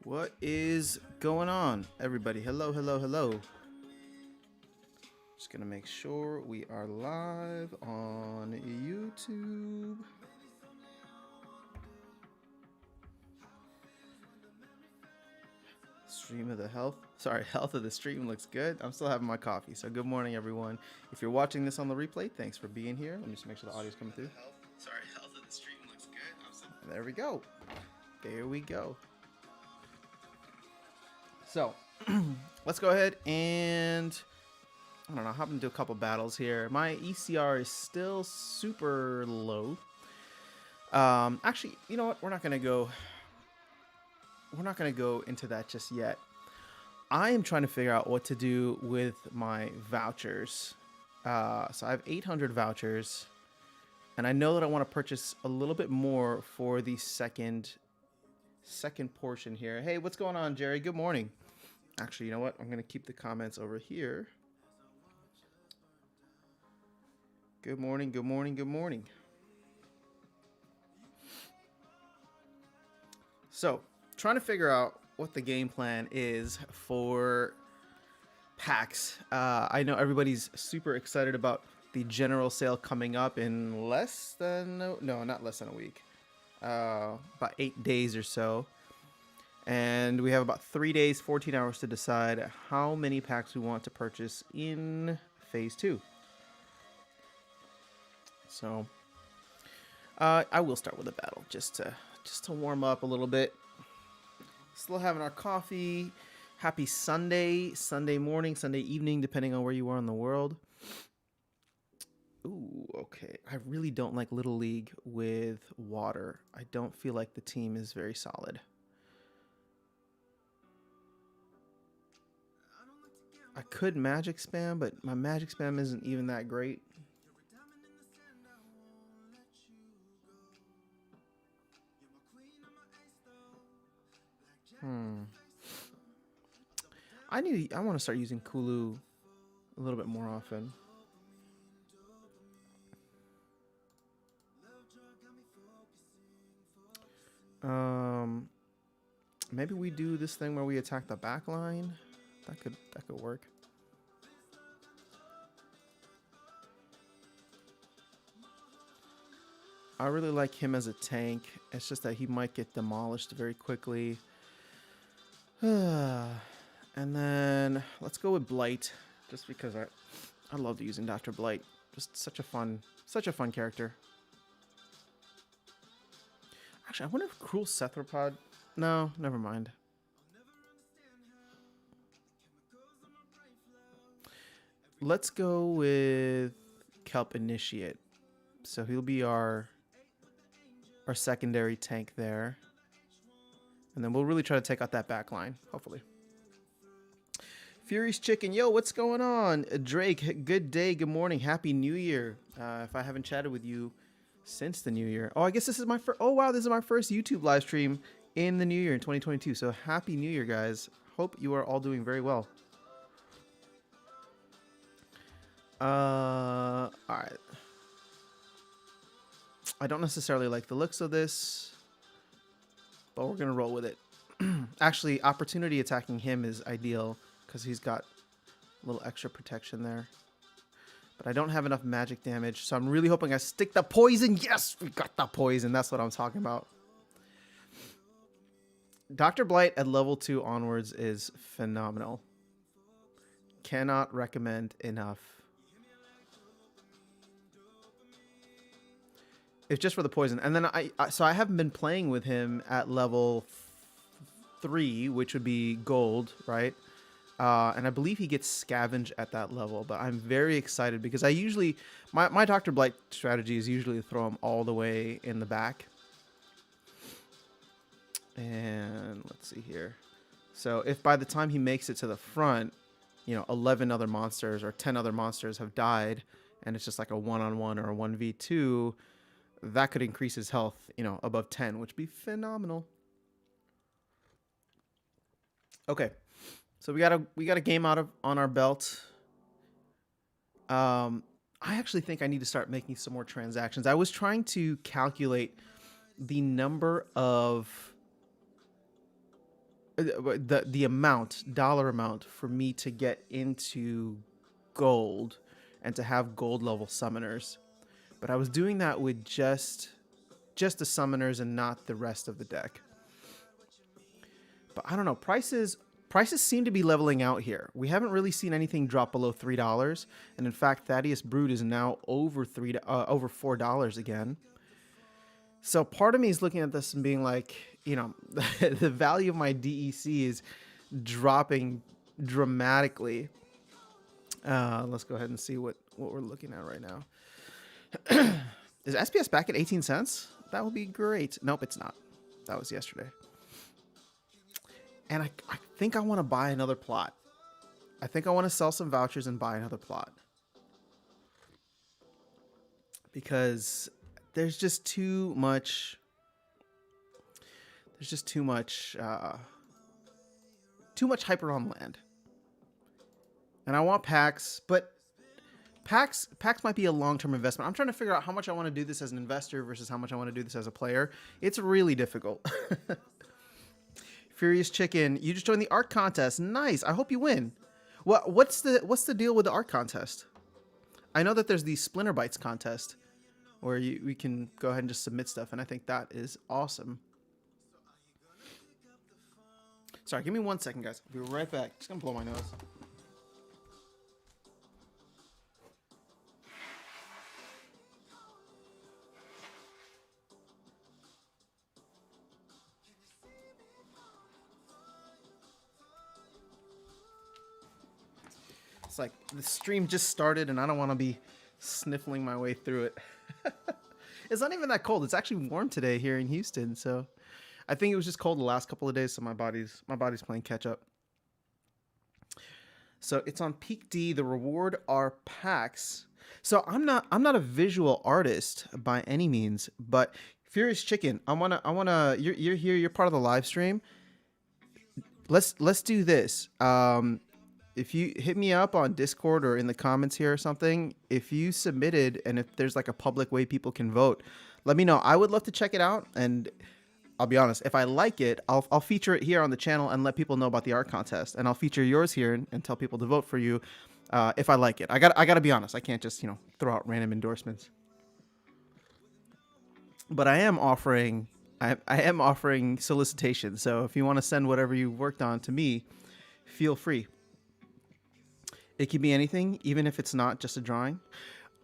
What is going on, everybody? Hello, hello, hello. Just gonna make sure we are live on YouTube. Stream of the health. Sorry, health of the stream looks good. I'm still having my coffee. So good morning, everyone. If you're watching this on the replay, thanks for being here. Let me just make sure the audio's coming through. Sorry, health of the stream looks good. There we go. There we go. So let's go ahead and I don't know, hop into a couple battles here. My ECR is still super low. Actually, you know what? We're not gonna go into that just yet. I am trying to figure out what to do with my vouchers. So I have 800 vouchers, and I know that I want to purchase a little bit more for the second portion here. Hey, what's going on, Jerry? Good morning. Actually, you know what? I'm gonna keep the comments over here. Good morning, good morning, good morning. So, trying to figure out what the game plan is for packs. I know everybody's super excited about the general sale coming up in less than, no, not less than a week. About 8 days or so. And we have about 3 days, 14 hours to decide how many packs we want to purchase in phase 2. So I will start with a battle just to warm up a little bit. Still having our coffee. Happy Sunday morning, Sunday evening, depending on where you are in the world. Ooh, okay. I really don't like Little League with water. I don't feel like the team is very solid. I could magic spam, but my magic spam isn't even that great. I want to start using Kulu a little bit more often. Maybe we do this thing where we attack the back line. That could work. I really like him as a tank. It's just that he might get demolished very quickly. And then let's go with Blight, just because I love using Dr. Blight. Just such a fun character. Actually, I wonder if Cruel Cephalopod. No, never mind. Let's go with Kelp Initiate. So he'll be our secondary tank there. And then we'll really try to take out that back line, hopefully. Fury's Chicken, yo, what's going on? Drake, good day, good morning, happy New Year. If I haven't chatted with you since the New Year. Oh, I guess this is my first. Oh, wow, this is my first YouTube live stream in the New Year in 2022. So happy New Year, guys. Hope you are all doing very well. All right. I don't necessarily like the looks of this, but we're gonna roll with it. Actually, opportunity attacking him is ideal because he's got a little extra protection there. But I don't have enough magic damage, so I'm really hoping I stick the poison. Yes, we got the poison. That's what I'm talking about. Dr. Blight at level 2 onwards is phenomenal. Cannot recommend enough. It's just for the poison. And then so I haven't been playing with him at level 3, which would be gold, right? And I believe he gets scavenge at that level, but I'm very excited because I usually, my Dr. Blight strategy is usually to throw him all the way in the back. And let's see here. So if by the time he makes it to the front, 11 other monsters or 10 other monsters have died, and it's just like a 1-on-1 or a 1v2, that could increase his health, above 10, which would be phenomenal. Okay. So we got a game on our belt. I actually think I need to start making some more transactions. I was trying to calculate the number of the amount, dollar amount for me to get into gold and to have gold level summoners. But I was doing that with just the summoners and not the rest of the deck. But I don't know, prices seem to be leveling out here. We haven't really seen anything drop below $3, and in fact, Thaddeus Brood is now over $4 again. So part of me is looking at this and being like, you know, the value of my DEC is dropping dramatically. Let's go ahead and see what we're looking at right now. Is SPS back at 18 cents? That would be great. Nope, it's not. That was yesterday. And I think I want to buy another plot. I think I want to sell some vouchers and buy another plot. Because there's just too much. There's just too much hyper on land. And I want packs, but packs might be a long-term investment. I'm trying to figure out how much I want to do this as an investor versus how much I want to do this as a player. It's really difficult. Furious Chicken, you just joined the art contest. Nice. I hope you win. What's the deal with the art contest? I know that there's the Splinter Bites contest where we can go ahead and just submit stuff, and I think that is awesome. Sorry, give me 1 second, guys. I'll be right back. Just gonna blow my nose. It's like the stream just started and I don't want to be sniffling my way through it. It's not even that cold. It's actually warm today here in Houston, so I think it was just cold the last couple of days, so my body's playing catch up. So it's on Peak D. The reward are packs. So I'm not a visual artist by any means, but Furious Chicken, I wanna you're here, you're part of the live stream. Let's do this. If you hit me up on Discord or in the comments here or something, if you submitted and if there's like a public way people can vote, let me know. I would love to check it out, and I'll be honest, if I like it, I'll feature it here on the channel and let people know about the art contest, and I'll feature yours here and tell people to vote for you if I like it. I gotta be honest. I can't just throw out random endorsements. But I am offering solicitations. So if you want to send whatever you worked on to me, feel free. It can be anything, even if it's not just a drawing.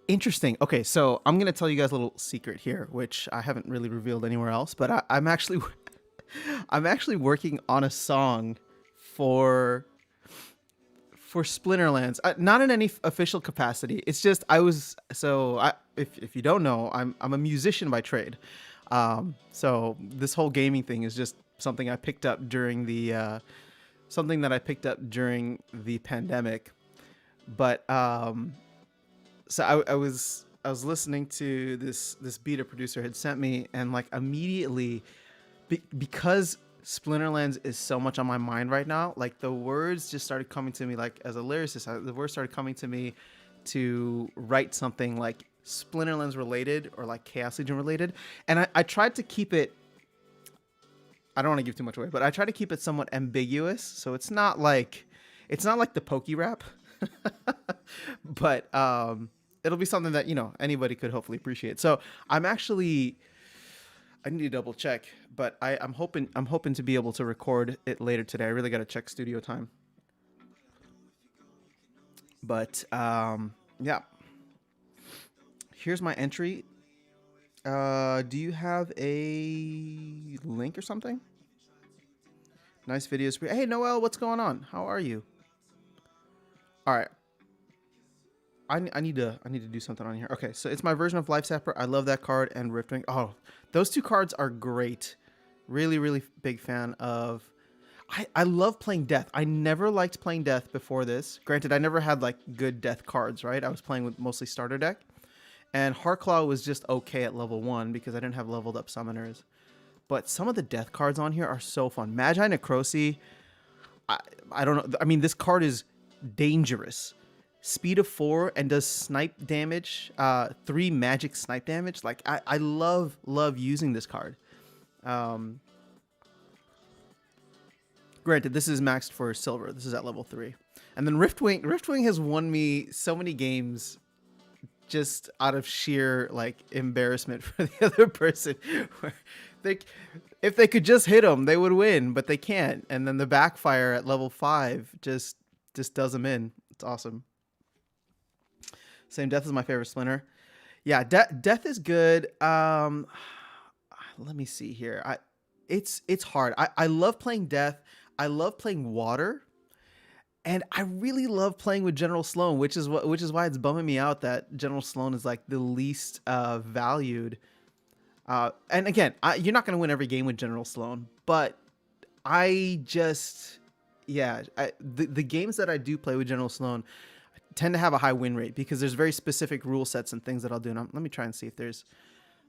Interesting. Okay, so I'm going to tell you guys a little secret here, which I haven't really revealed anywhere else, but I'm actually working on a song for Splinterlands. Not in any official capacity. It's just if you don't know, I'm a musician by trade. So this whole gaming thing is just something I picked up during the pandemic. But so I was listening to this beat a producer had sent me, and like immediately, because Splinterlands is so much on my mind right now, like the words just started coming to me. Like as a lyricist, the words started coming to me to write something like Splinterlands related or like Chaos Legion related, and I tried to keep it. I don't want to give too much away, but I try to keep it somewhat ambiguous, so it's not like the pokey rap. But it'll be something that anybody could hopefully appreciate. So I need to double check, but I'm hoping to be able to record it later today. I really got to check studio time. But yeah, here's my entry. Do you have a link or something? Nice videos. Hey Noel, what's going on? How are you? All right. I need to do something on here. Okay, so it's my version of Life Sapper. I love that card, and Riftwing. Oh, those two cards are great. Really, really big fan of. I love playing Death. I never liked playing Death before this. Granted, I never had like good Death cards, right? I was playing with mostly starter deck, and Heartclaw was just okay at level 1 because I didn't have leveled up summoners. But some of the Death cards on here are so fun. Magi Necrosi. I don't know. I mean, this card is dangerous. Speed of 4 and does snipe damage, 3 magic snipe damage. Like I love using this card. Granted, this is maxed for silver. This is at level 3. And then Riftwing. Riftwing has won me so many games just out of sheer like embarrassment for the other person. Where they, if they could just hit them, they would win, but they can't. And then the backfire at level 5 just does them in. It's awesome. Same Death is my favorite Splinter. Yeah, Death is good. Let me see here. It's hard. I love playing Death. I love playing Water. And I really love playing with General Sloan, which is why it's bumming me out that General Sloan is like the least valued. And again, you're not going to win every game with General Sloan, but the games that I do play with General Sloan tend to have a high win rate because there's very specific rule sets and things that I'll do. And let me try and see if there's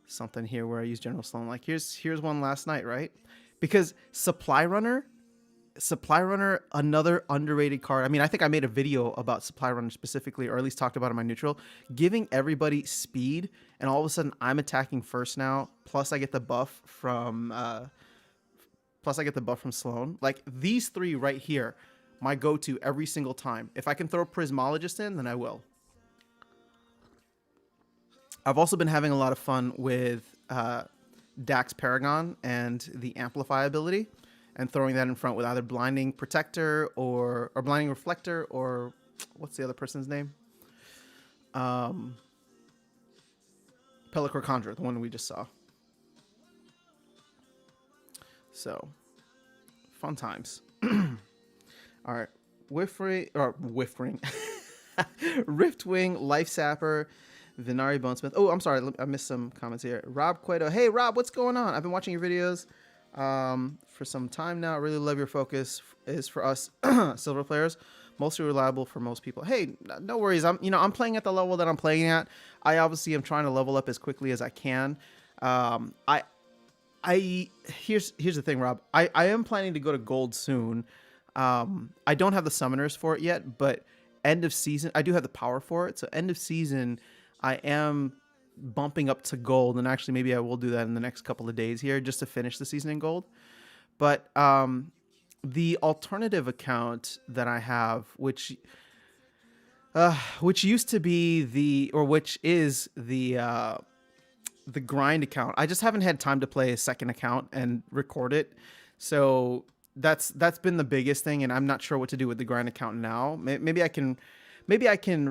something here where I use General Sloan. Like here's one last night, right? Because Supply Runner, another underrated card. I mean, I think I made a video about Supply Runner specifically, or at least talked about it in my neutral, giving everybody speed, and all of a sudden I'm attacking first now. Plus I get the buff from Sloan. Like these 3 right here, my go-to every single time. If I can throw Prismologist in, then I will. I've also been having a lot of fun with Dax Paragon and the Amplify ability, and throwing that in front with either Blinding Protector or Blinding Reflector, or what's the other person's name? Pelacor Conjurer, the one we just saw. So, fun times. All right. Riftwing, Life Sapper, Venari Bonesmith. Oh, I'm sorry. I missed some comments here. Rob Cueto. Hey, Rob, what's going on? I've been watching your videos for some time now. I really love your focus is for us silver players, mostly reliable for most people. Hey, no worries. I'm playing at the level that I'm playing at. I obviously am trying to level up as quickly as I can. Here's the thing, Rob. I am planning to go to gold soon. I don't have the summoners for it yet, but end of season, I do have the power for it. So end of season, I am bumping up to gold, and actually maybe I will do that in the next couple of days here just to finish the season in gold. But the alternative account that I have, which used to be which is the grind account. I just haven't had time to play a second account and record it. So that's been the biggest thing, and I'm not sure what to do with the grind account now. Maybe I can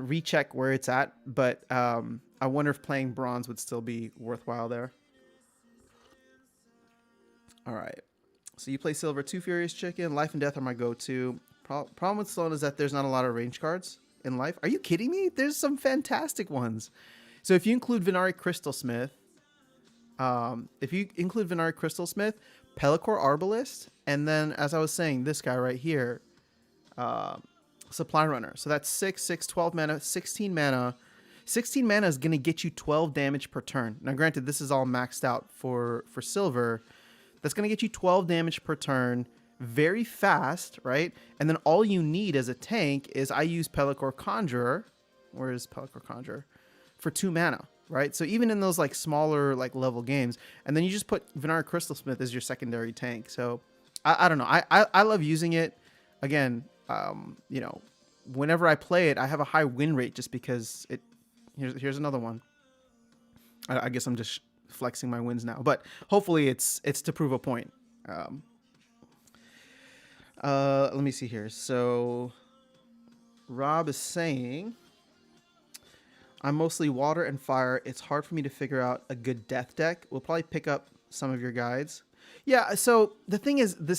recheck where it's at, but I wonder if playing bronze would still be worthwhile there. All right. So you play silver, 2 Furious Chicken, Life and Death are my go-to. Problem with Sloan is that there's not a lot of range cards in Life. Are you kidding me? There's some fantastic ones. So if you include Venari Crystalsmith, Pelacor Arbalist, and then, as I was saying, this guy right here, Supply Runner. So that's 6, 12 mana, 16 mana. 16 mana is going to get you 12 damage per turn. Now, granted, this is all maxed out for silver. That's going to get you 12 damage per turn very fast, right? And then all you need as a tank is I use Pelacor Conjurer. Where is Pelacor Conjurer? For 2 mana, right? So even in those like smaller like level games, and then you just put Venari Crystalsmith as your secondary tank. So I don't know. I love using it. Again, whenever I play it, I have a high win rate just because it. Here's another one. I guess I'm just flexing my wins now, but hopefully it's to prove a point. Let me see here. So Rob is saying, I'm mostly water and fire. It's hard for me to figure out a good death deck. We'll probably pick up some of your guides. Yeah, so the thing is, the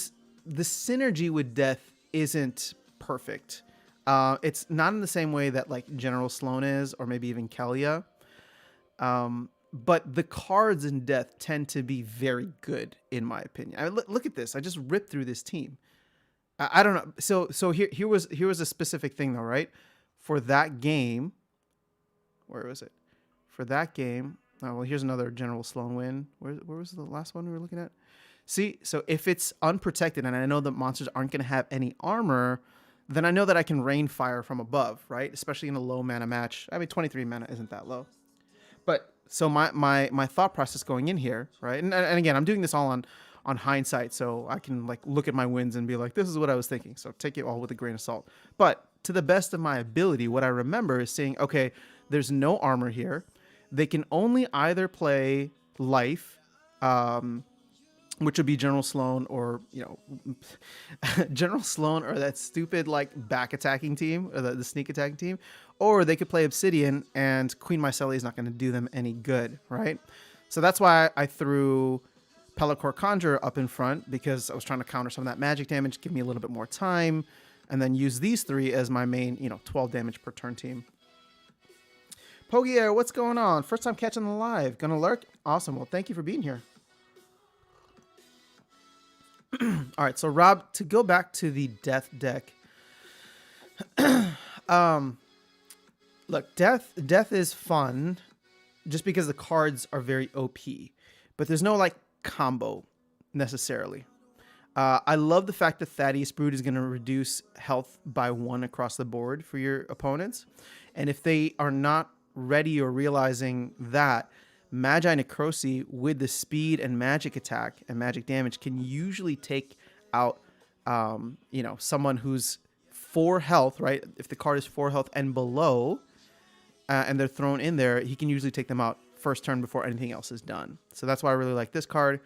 synergy with death isn't perfect. It's not in the same way that like General Sloan is, or maybe even Kelia. But the cards in death tend to be very good, in my opinion. I mean, look at this. I just ripped through this team. I don't know. So here was a specific thing though, right? For that game, where was it? For that game, oh, well, here's another General Sloan win. Where was the last one we were looking at? See, so if it's unprotected, and I know that monsters aren't going to have any armor, then I know that I can rain fire from above, right? Especially in a low mana match. I mean, 23 mana isn't that low. But so my thought process going in here, right? And again, I'm doing this all on hindsight, so I can like look at my wins and be like, this is what I was thinking. So take it all with a grain of salt. But to the best of my ability, what I remember is saying, okay, there's no armor here. They can only either play life, which would be General Sloan or, General Sloan or that stupid like back attacking team or the sneak attacking team, or they could play Obsidian and Queen Mycelia is not going to do them any good, right? So that's why I threw Pelacor Conjurer up in front, because I was trying to counter some of that magic damage, give me a little bit more time, and then use these three as my main, 12 damage per turn team. Pogier, what's going on? First time catching the live. Gonna lurk? Awesome. Well, thank you for being here. All right, so Rob, to go back to the death deck. Look, death is fun just because the cards are very OP, but there's no like combo necessarily. I love the fact that Thaddeus Brood is going to reduce health by 1 across the board for your opponents. And if they are not ready or realizing that, Magi Necrosi with the speed and magic attack and magic damage can usually take out, someone who's 4 health, right? If the card is 4 health and below, and they're thrown in there, he can usually take them out first turn before anything else is done. So that's why I really like this card.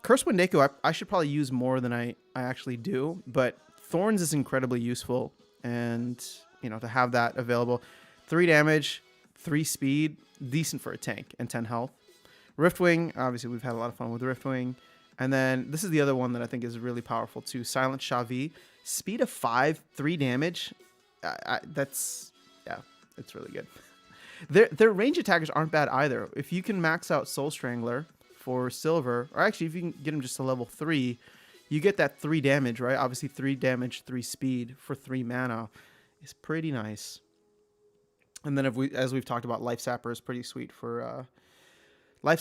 Curse Wendigo, I should probably use more than I actually do, but Thorns is incredibly useful, and to have that available. 3 damage, 3 speed, decent for a tank, and 10 health. Riftwing, obviously we've had a lot of fun with Riftwing. And then this is the other one that I think is really powerful too. Silent Shavi, speed of 5, 3 damage. It's really good. Their range attackers aren't bad either. If you can max out Soul Strangler for silver, or actually if you can get him just to level 3, you get that 3 damage, right? Obviously 3 damage, 3 speed for 3 mana is pretty nice. And then as we've talked about, Life Sapper is pretty sweet for 3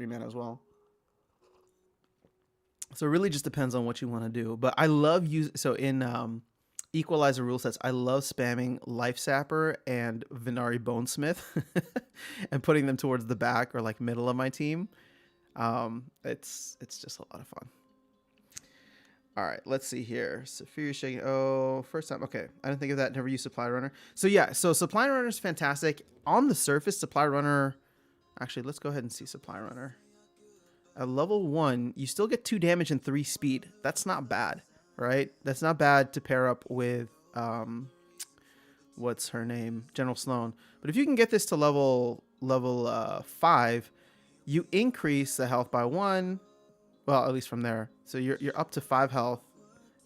mana as well. So it really just depends on what you want to do. But I love in Equalizer rule sets, I love spamming Life Sapper and Venari Bonesmith and putting them towards the back or like middle of my team. It's just a lot of fun. All right, let's see here. Saphir shaking. Oh, first time. Okay, I didn't think of that. Never used Supply Runner. So yeah, so Supply Runner is fantastic. On the surface, Supply Runner. Actually, let's go ahead and see Supply Runner. At level 1, you still get 2 damage and 3 speed. That's not bad, right? That's not bad to pair up with what's her name, General Sloan. But if you can get this to level 5, you increase the health by 1. Well, at least from there. So you're up to 5 health,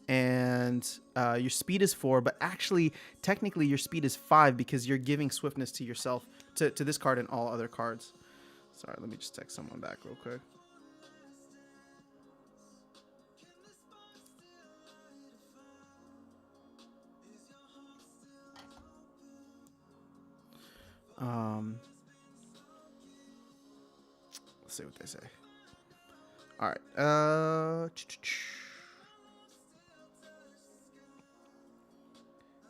and your speed is 4. But actually, technically, your speed is 5 because you're giving swiftness to yourself, to this card and all other cards. Sorry, let me just text someone back real quick. Let's see what they say. All right.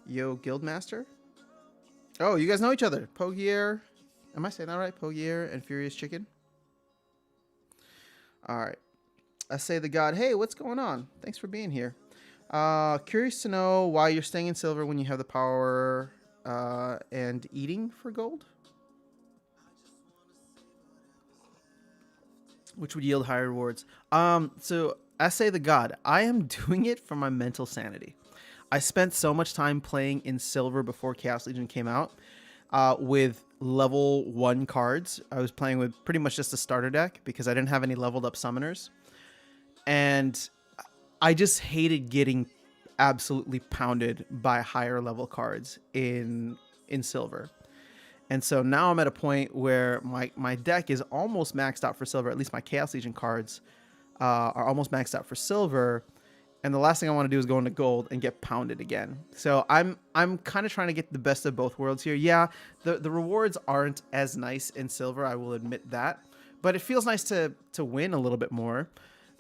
Yo, Guildmaster. Oh, you guys know each other. Pogier. Am I saying that right? Pogier and Furious Chicken. All right. I say the God. Hey, what's going on? Thanks for being here. Curious to know why you're staying in silver when you have the power and eating for gold, which would yield higher rewards. So I say the God. I am doing it for my mental sanity. I spent so much time playing in silver before Chaos Legion came out with level 1 cards. I was playing with pretty much just a starter deck because I didn't have any leveled up summoners. And I just hated getting absolutely pounded by higher level cards in silver. And so now I'm at a point where my deck is almost maxed out for silver. At least my Chaos Legion cards are almost maxed out for silver. And the last thing I want to do is go into gold and get pounded again. So I'm kind of trying to get the best of both worlds here. Yeah, the rewards aren't as nice in silver, I will admit that. But it feels nice to win a little bit more.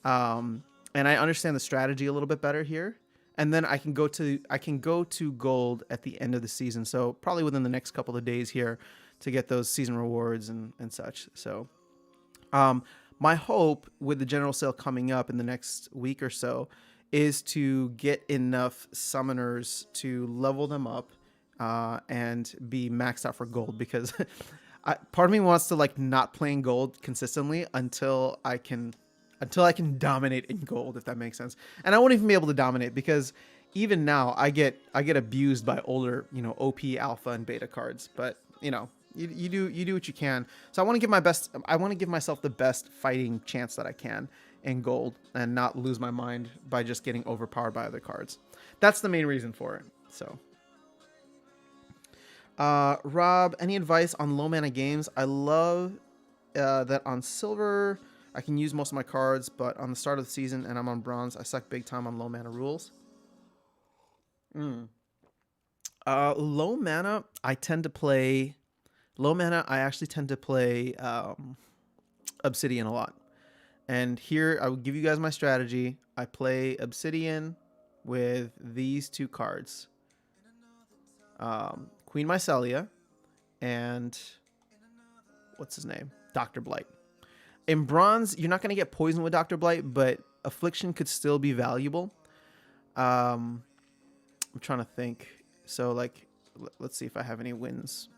And I understand the strategy a little bit better here. And then I can go to gold at the end of the season. So probably within the next couple of days here to get those season rewards and such. So my hope with the general sale coming up in the next week or so is to get enough summoners to level them up and be maxed out for gold, because part of me wants to like not playing gold consistently until I can dominate in gold, if that makes sense. And I won't even be able to dominate, because even now I get abused by older, OP alpha and beta cards. But you do what you can. So I want to give myself the best fighting chance that I can in gold, and not lose my mind by just getting overpowered by other cards. That's the main reason for it. So Rob, any advice on low mana games? I love that on silver I can use most of my cards, but on the start of the season and I'm on bronze, I suck big time on low mana rules. Low mana, I actually tend to play Obsidian a lot. And here I will give you guys my strategy. I play Obsidian with these two cards. Queen Mycelia and what's his name? Dr. Blight. In bronze, you're not going to get poisoned with Dr. Blight, but Affliction could still be valuable. I'm trying to think. So like, let's see if I have any wins.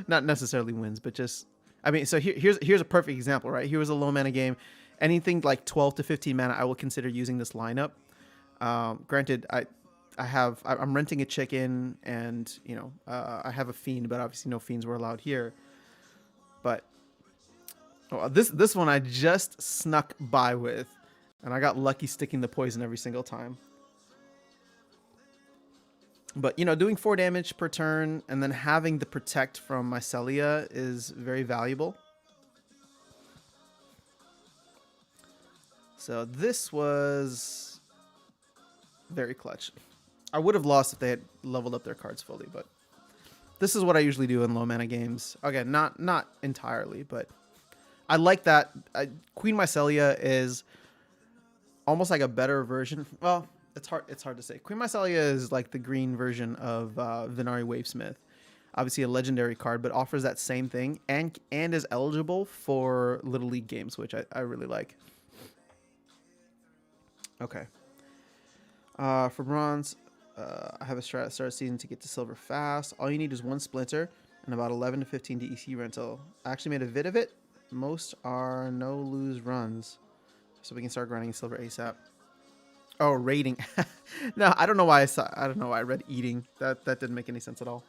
Not necessarily wins, but just, I mean, so here's a perfect example, right? Here was a low mana game. Anything like 12 to 15 mana, I will consider using this lineup. Granted, I'm renting a chicken, and I have a fiend, but obviously no fiends were allowed here. But this one I just snuck by with, and I got lucky sticking the poison every single time. But doing 4 damage per turn and then having the protect from Mycelia is very valuable. So this was very clutch. I would have lost if they had leveled up their cards fully, but this is what I usually do in low mana games. Again, not entirely, but I like that. Queen Mycelia is almost like a better version. Well, it's hard to say. Queen Mycelia is like the green version of Venari Wavesmith. Obviously a legendary card, but offers that same thing and is eligible for Little League games, which I really like. Okay. For bronze, I have a strat at start of season to get to silver fast. All you need is 1 splinter and about 11 to 15 DEC rental. I actually made a vid of it. Most are no lose runs, so we can start grinding silver ASAP. Oh, raiding. No, I don't know why I read eating. That didn't make any sense at all.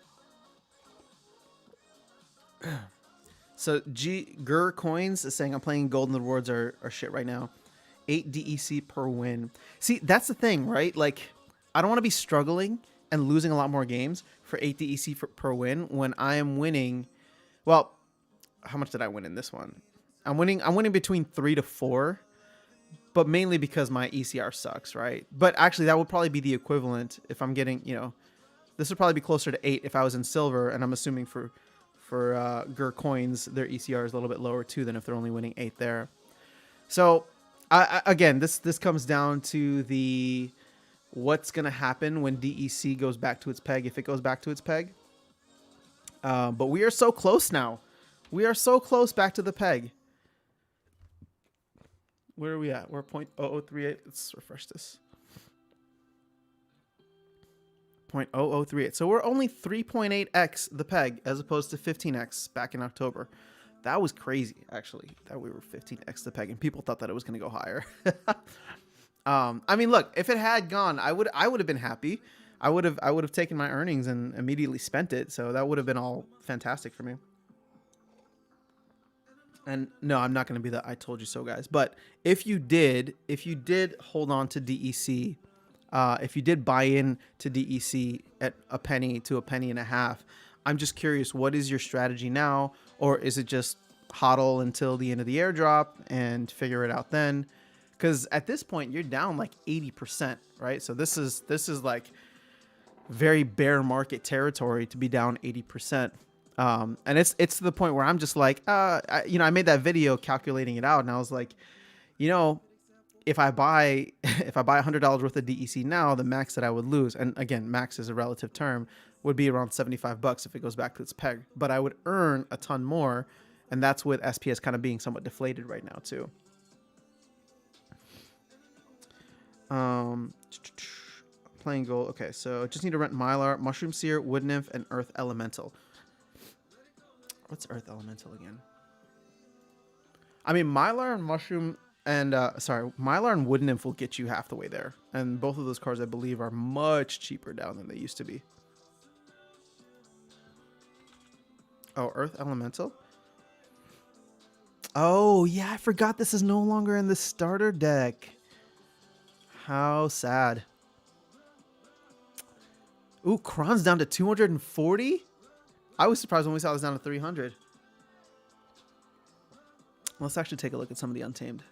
So Gur Coins is saying I'm playing gold and the rewards are shit right now. 8 DEC per win. See, that's the thing, right? Like, I don't want to be struggling and losing a lot more games for 8 DEC per win when I am winning. Well, how much did I win in this one? I'm winning between 3 to 4. But mainly because my ECR sucks, right? But actually, that would probably be the equivalent if I'm getting, this would probably be closer to 8 if I was in silver, and I'm assuming for Gur Coins, their ECR is a little bit lower too than if they're only winning 8 there. So, again, this comes down to what's going to happen when DEC goes back to its peg, if it goes back to its peg. But we are so close now. We are so close back to the peg. Where are we at? We're 0.0038. Let's refresh this. 0.0038. So we're only 3.8x the peg as opposed to 15x back in October. That was crazy, actually, that we were 15x the peg, and people thought that it was going to go higher. I mean, look, if it had gone, I would have been happy. I would have taken my earnings and immediately spent it. So that would have been all fantastic for me. And no, I'm not going to be the I told you so guys. But if you did hold on to DEC, if you did buy in to DEC at a penny to a penny and a half, I'm just curious, what is your strategy now? Or is it just hodl until the end of the airdrop and figure it out then? Because at this point, you're down like 80%, right? So this is like very bear market territory to be down 80%. And it's to the point where I'm just like, I made that video calculating it out, and I was like, if I buy $100 worth of DEC now, the max that I would lose, and again, max is a relative term, would be around $75 if it goes back to its peg. But I would earn a ton more And that's with SPS kind of being somewhat deflated right now too. Playing gold. Okay, so just need to rent Mylar, Mushroom Seer, Wood Nymph, and Earth Elemental. What's Earth Elemental again? I mean, Mylar and Mushroom and Mylar and Wood Nymph will get you half the way there, and both of those cards I believe are much cheaper down than they used to be. Oh, Earth Elemental. Oh yeah, I forgot this is no longer in the starter deck. How sad. Ooh, Kron's down to 240? I was surprised when we saw this down to 300. Let's actually take a look at some of the Untamed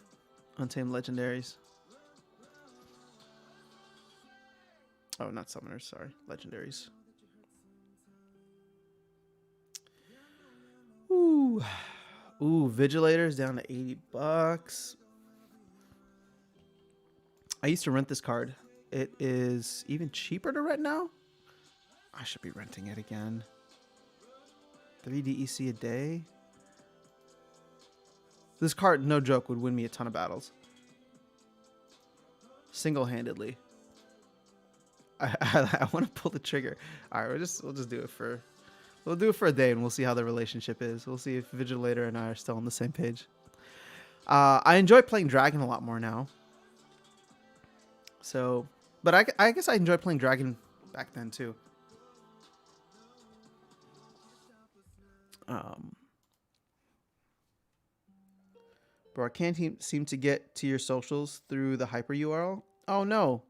legendaries. Oh, not summoners, sorry. Legendaries. Ooh. Ooh, Vigilator's down to 80 bucks. I used to rent this card. It is even cheaper to rent now. I should be renting it again. 3 DEC a day. This card, no joke, would win me a ton of battles. Single-handedly. I want to pull the trigger. All right, we'll just do it for a day, and we'll see how the relationship is. We'll see if Vigilator and I are still on the same page. I enjoy playing Dragon a lot more now. So, but I guess I enjoyed playing Dragon back then too. Bro, I can't seem to get to your socials through the hyper URL. Oh no.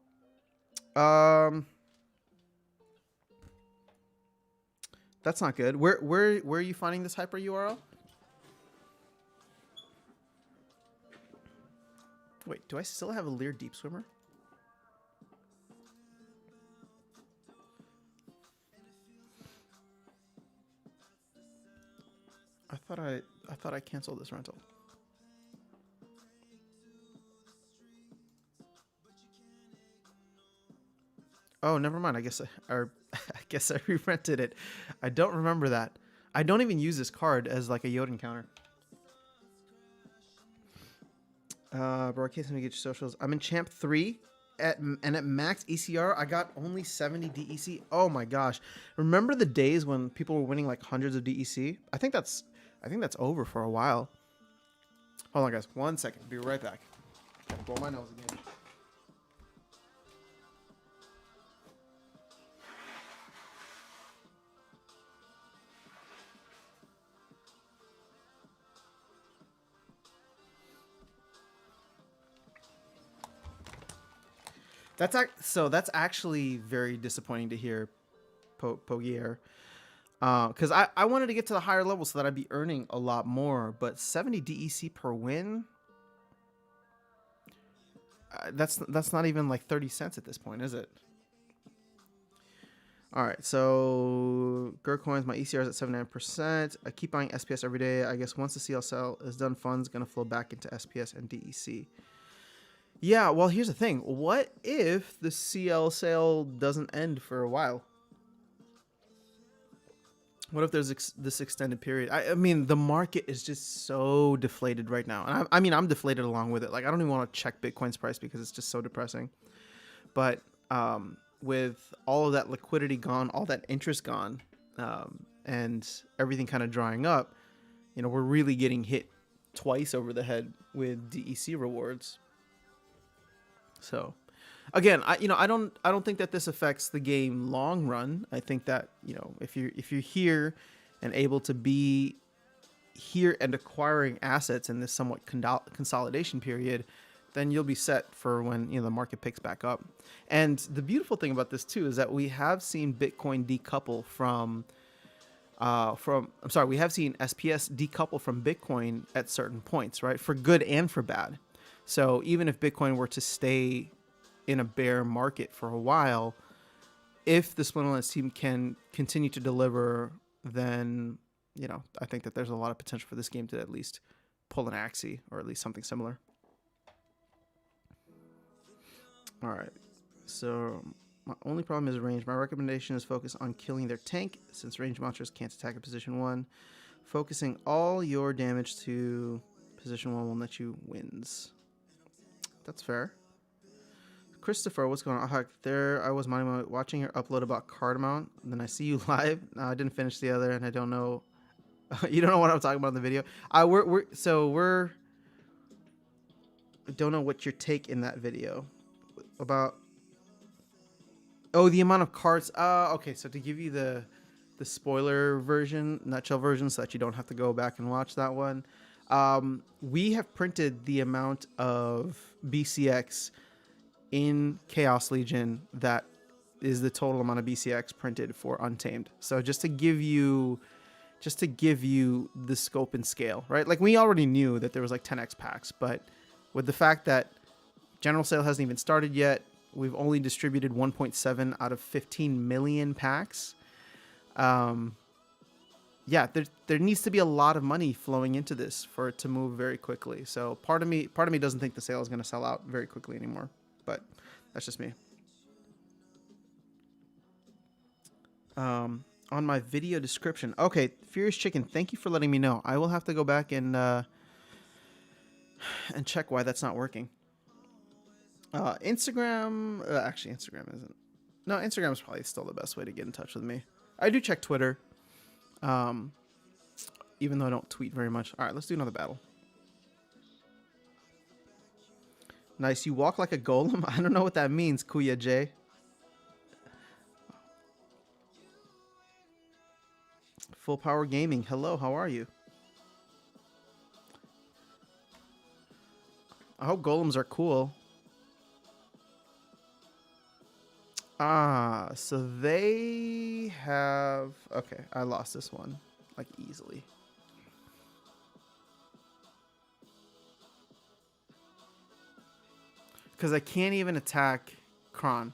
That's not good. Where are you finding this hyper URL? Wait, do I still have a Lear Deep Swimmer? I thought I canceled this rental. Oh, never mind. I guess I re-rented it. I don't remember that. I don't even use this card as like a Jotun counter. Broadcast, let me get your socials. I'm in Champ 3 at max ECR. I got only 70 DEC. Oh my gosh. Remember the days when people were winning like hundreds of DEC? I think that's over for a while. Hold on, guys. 1 second. Be right back. Gotta blow my nose again. That's actually very disappointing to hear, Pogier. Because I wanted to get to the higher level so that I'd be earning a lot more, but 70 DEC per win, that's not even like 30 cents at this point, is it? All right, so Gurcoins, my ECR is at 79%. I keep buying SPS every day. I guess once the CL sale is done, funds gonna flow back into SPS and DEC. Yeah, well, here's the thing. What if the CL sale doesn't end for a while? What if there's this extended period? I mean, the market is just so deflated right now. And I mean, I'm deflated along with it. Like, I don't even want to check Bitcoin's price because it's just so depressing. But with all of that liquidity gone, all that interest gone, and everything kind of drying up, you know, we're really getting hit twice over the head with DEC rewards. So, again, I don't think that this affects the game long run. I think that, you know, if you're here and able to be here and acquiring assets in this somewhat consolidation period, then you'll be set for when, you know, the market picks back up. And the beautiful thing about this too is that we have seen Bitcoin decouple we have seen SPS decouple from Bitcoin at certain points, right? For good and for bad. So even if Bitcoin were to stay in a bear market for a while, if the Splinterlands team can continue to deliver, then, you know, I think that there's a lot of potential for this game to at least pull an Axie or at least something similar. All right. So my only problem is range. My recommendation is focus on killing their tank since range monsters can't attack at position 1. Focusing all your damage to position 1 will net you wins. That's fair. Christopher, what's going on? Heck, there I was watching your upload about card amount. And then I see you live. I didn't finish the other, and I don't know. You don't know what I'm talking about in the video. I don't know what your take in that video about. Oh, the amount of cards. Okay. So to give you the spoiler version, nutshell version, so that you don't have to go back and watch that one. We have printed the amount of BCX in Chaos Legion that is the total amount of BCX printed for Untamed. So just to give you the scope and scale, right? Like, we already knew that there was like 10x packs, but with the fact that general sale hasn't even started yet, we've only distributed 1.7 out of 15 million packs. Yeah, there needs to be a lot of money flowing into this for it to move very quickly. So part of me doesn't think the sale is going to sell out very quickly anymore, but that's just me. On my video description. Okay, Furious Chicken, thank you for letting me know. I will have to go back and check why that's not working. Instagram, actually Instagram isn't. No, Instagram is probably still the best way to get in touch with me. I do check Twitter, even though I don't tweet very much. All right, let's do another battle. Nice, you walk like a golem? I don't know what that means, Kuya J. Full Power Gaming, hello, how are you? I hope golems are cool. So they have... Okay, I lost this one, like, easily. Because I can't even attack Kron.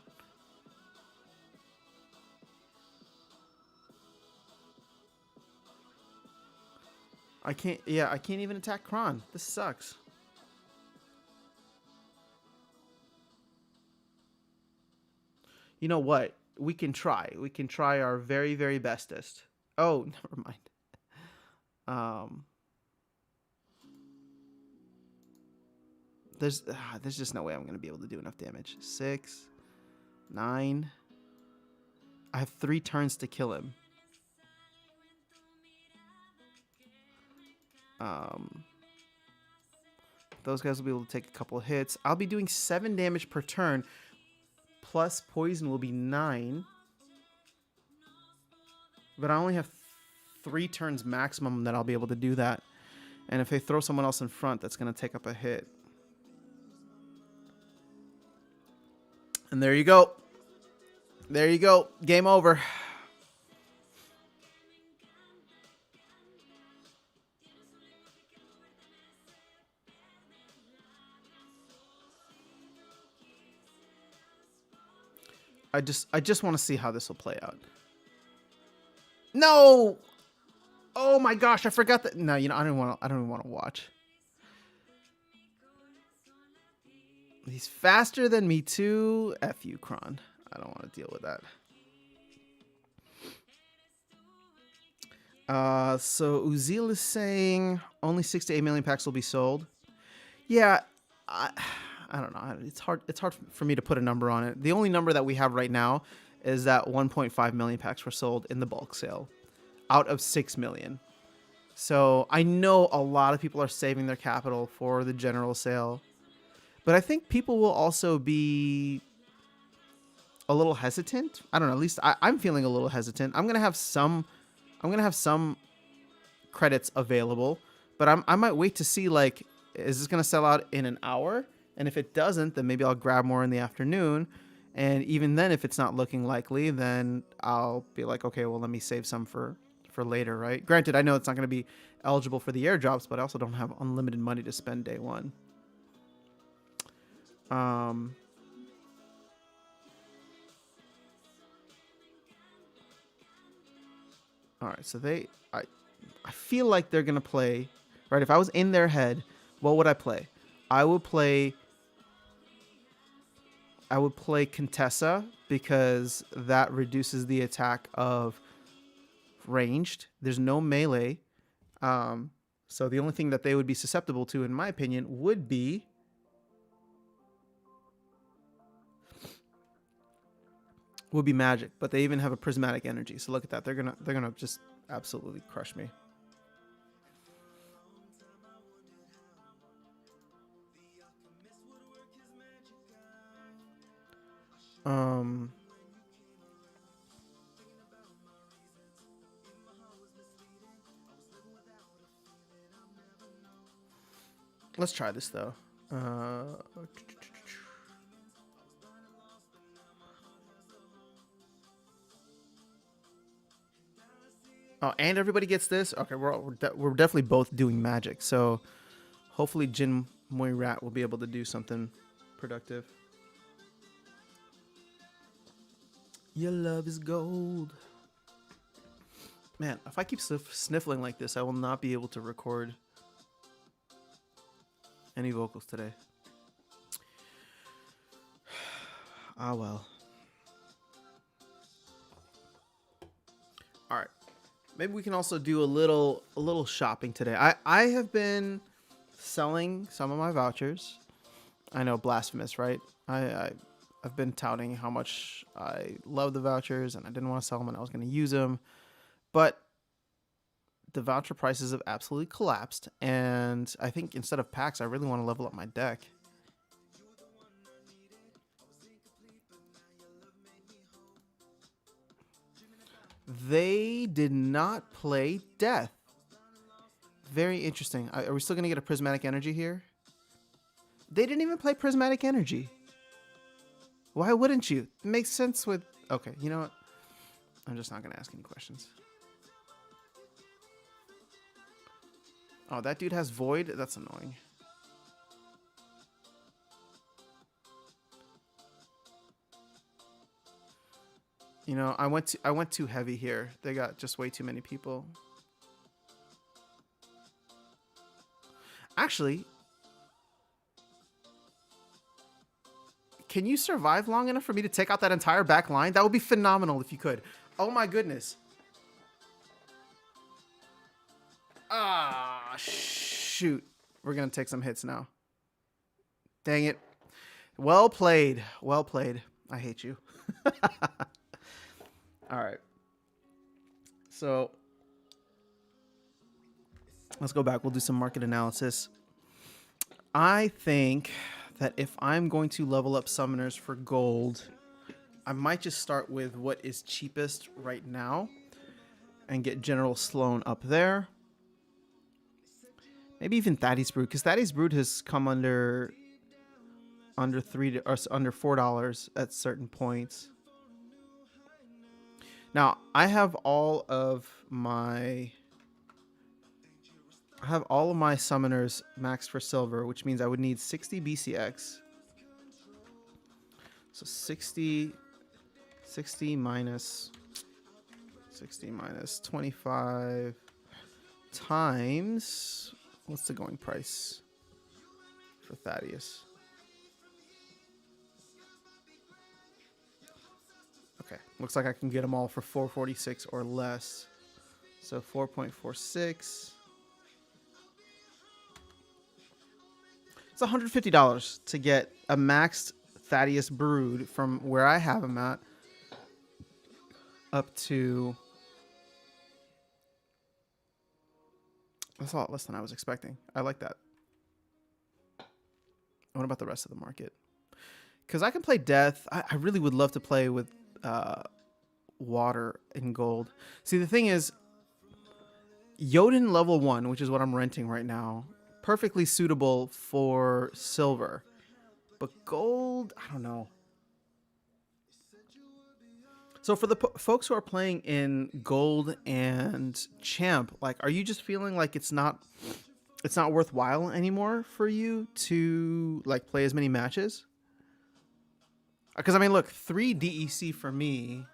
I can't even attack Kron. This sucks. You know what? We can try. We can try our very, very bestest. Oh, never mind. There's just no way I'm going to be able to do enough damage. 6, 9. I have 3 turns to kill him. Those guys will be able to take a couple of hits. I'll be doing 7 damage per turn. Plus poison will be 9. But I only have 3 turns maximum that I'll be able to do that. And if they throw someone else in front, that's going to take up a hit. And there you go. There you go. Game over. I just want to see how this will play out. No! Oh my gosh, I forgot that. No, you know, I don't even want to watch. He's faster than me too. F you, Kron. I don't want to deal with that. So Uzil is saying only 6 to 8 million packs will be sold. Yeah, I don't know. It's hard for me to put a number on it. The only number that we have right now is that 1.5 million packs were sold in the bulk sale out of 6 million. So I know a lot of people are saving their capital for the general sale, but I think people will also be a little hesitant. I don't know. At least I'm feeling a little hesitant. I'm gonna have some credits available, but I might wait to see, like, is this gonna sell out in an hour? And if it doesn't, then maybe I'll grab more in the afternoon. And even then, if it's not looking likely, then I'll be like, okay, well, let me save some for later, right? Granted, I know it's not going to be eligible for the airdrops, but I also don't have unlimited money to spend day one. All right, so I feel like they're going to play, right? If I was in their head, what would I play? I would play Contessa, because that reduces the attack of ranged. There's no melee, So the only thing that they would be susceptible to, in my opinion, would be magic. But they even have a prismatic energy. So look at that. They're gonna just absolutely crush me. Let's try this though. Oh, and everybody gets this. Okay, we're definitely both doing magic. So hopefully Jin Moy Rat will be able to do something productive. Your love is gold. Man, if I keep sniffling like this, I will not be able to record any vocals today. Ah, well. All right. Maybe we can also do a little shopping today. I have been selling some of my vouchers. I know, blasphemous, right? I've been touting how much I love the vouchers and I didn't want to sell them and I was going to use them. But the voucher prices have absolutely collapsed. And I think instead of packs, I really want to level up my deck. They did not play Death. Very interesting. Are we still going to get a Prismatic Energy here? They didn't even play Prismatic Energy. Why wouldn't you? It makes sense with... Okay, you know what? I'm just not going to ask any questions. Oh, that dude has Void? That's annoying. You know, I went too heavy here. They got just way too many people. Actually, can you survive long enough for me to take out that entire back line? That would be phenomenal if you could. Oh my goodness. Ah, shoot. We're going to take some hits now. Dang it. Well played. Well played. I hate you. All right. So let's go back. We'll do some market analysis. I think that if I'm going to level up summoners for gold, I might just start with what is cheapest right now and get General Sloan up there. Maybe even Thaddeus Brood, because Thaddeus Brood has come under $4 at certain points. Now I have all of my summoners maxed for silver, which means I would need 60 BCX. So 60 minus 25 times, what's the going price for Thaddeus? Okay, looks like I can get them all for 446 or less. So 4.46. It's $150 to get a maxed Thaddeus Brood from where I have him at up to... That's a lot less than I was expecting. I like that. What about the rest of the market? Because I can play Death. I really would love to play with water and gold. See, the thing is, Jotun level 1, which is what I'm renting right now, perfectly suitable for silver. But gold, I don't know. So for the folks who are playing in gold and champ, like, are you just feeling like it's not worthwhile anymore for you to like play as many matches? Because I mean, look, 3 DEC for me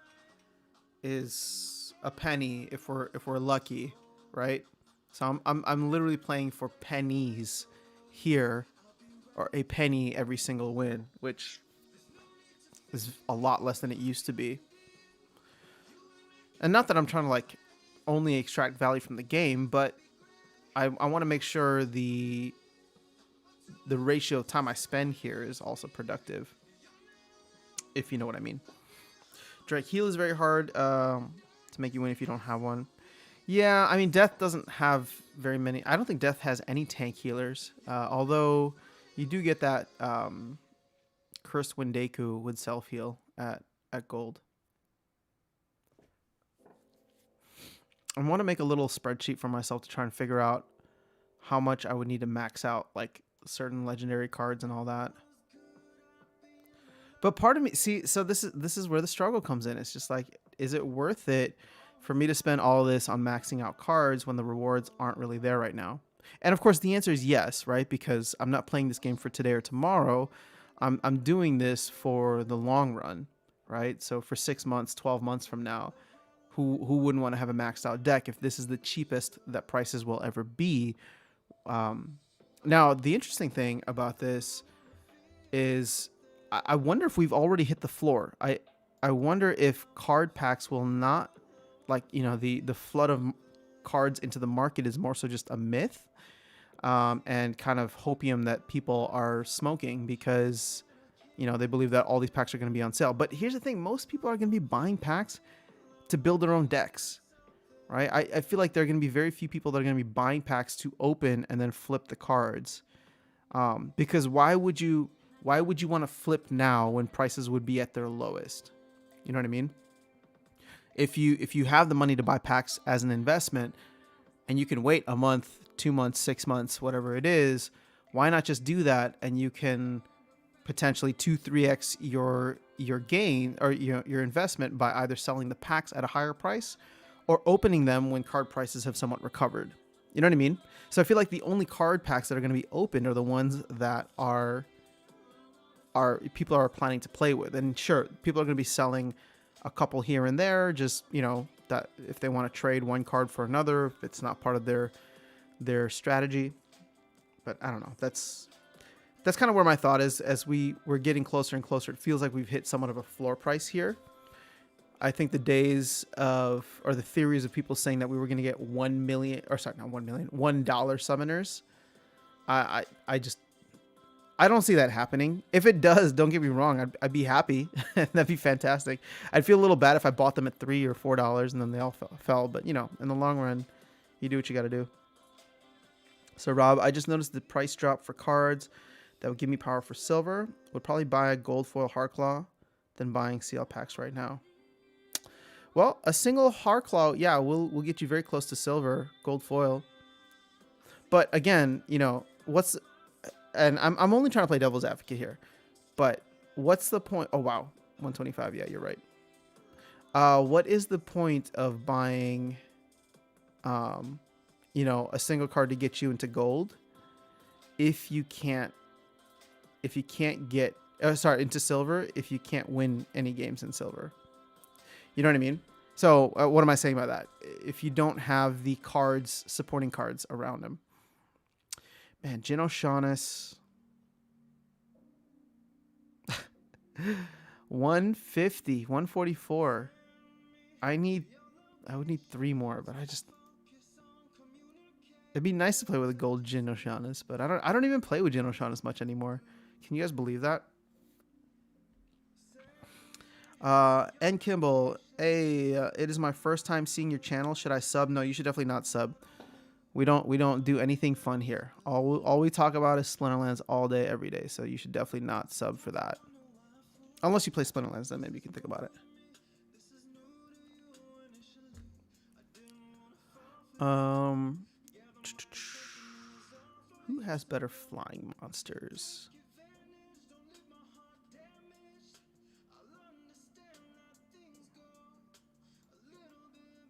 is a penny if we're lucky, right? So I'm literally playing for pennies here, or a penny every single win, which is a lot less than it used to be. And not that I'm trying to like only extract value from the game, but I want to make sure the ratio of time I spend here is also productive, if you know what I mean. Drake heal is very hard to make you win if you don't have one. Yeah, I mean, Death doesn't have very many. I don't think Death has any tank healers, although you do get that Cursed Windeku with self heal at gold. I want to make a little spreadsheet for myself to try and figure out how much I would need to max out like certain legendary cards and all that. But part of me, see, so this is where the struggle comes in. It's just like, is it worth it for me to spend all this on maxing out cards when the rewards aren't really there right now? And of course, the answer is yes, right? Because I'm not playing this game for today or tomorrow. I'm doing this for the long run, right? So for 6 months, 12 months from now, who wouldn't want to have a maxed out deck if this is the cheapest that prices will ever be? Now, the interesting thing about this is I wonder if we've already hit the floor. I wonder if card packs will not, like, you know, the flood of cards into the market is more so just a myth, and kind of hopium that people are smoking because, you know, they believe that all these packs are going to be on sale. But here's the thing. Most people are going to be buying packs to build their own decks, right? I feel like there are going to be very few people that are going to be buying packs to open and then flip the cards. Because why would you want to flip now when prices would be at their lowest? You know what I mean? If you have the money to buy packs as an investment and you can wait a month, 2 months, 6 months, whatever it is, why not just do that? And you can potentially 2-3x your gain or your investment by either selling the packs at a higher price or opening them when card prices have somewhat recovered. You know what I mean? So I feel like the only card packs that are going to be opened are the ones that are people are planning to play with. And sure, people are going to be selling a couple here and there, just, you know, that if they want to trade one card for another, if it's not part of their strategy. But I don't know. That's kind of where my thought is. As we're getting closer and closer, it feels like we've hit somewhat of a floor price here. I think the days of, or the theories of people saying that we were going to get $1 million, or sorry, not $1 million, $1 summoners, I don't see that happening. If it does, don't get me wrong, I'd be happy. That'd be fantastic. I'd feel a little bad if I bought them at $3 or $4 and then they all fell. But, you know, in the long run, you do what you got to do. So, Rob, I just noticed the price drop for cards that would give me power for silver. Would probably buy a gold foil Heartclaw than buying CL packs right now. Well, a single Heartclaw, yeah, will get you very close to silver, gold foil. But again, you know, and I'm only trying to play devil's advocate here, but what's the point? Oh, wow. 125. Yeah, you're right. What is the point of buying, you know, a single card to get you into gold if you can't get, into silver, if you can't win any games in silver? You know what I mean? So what am I saying by that? If you don't have the cards, supporting cards around him. Man, Jin O'Shaughnessy. 150, 144. I would need 3 more, but it'd be nice to play with a gold Jin O'Shaughnessy, but I don't even play with Jin O'Shaughnessy much anymore. Can you guys believe that? And Kimball, hey, it is my first time seeing your channel. Should I sub? No, you should definitely not sub. We don't do anything fun here. All we talk about is Splinterlands all day, every day. So you should definitely not sub for that. Unless you play Splinterlands, then maybe you can think about it. Who has better flying monsters?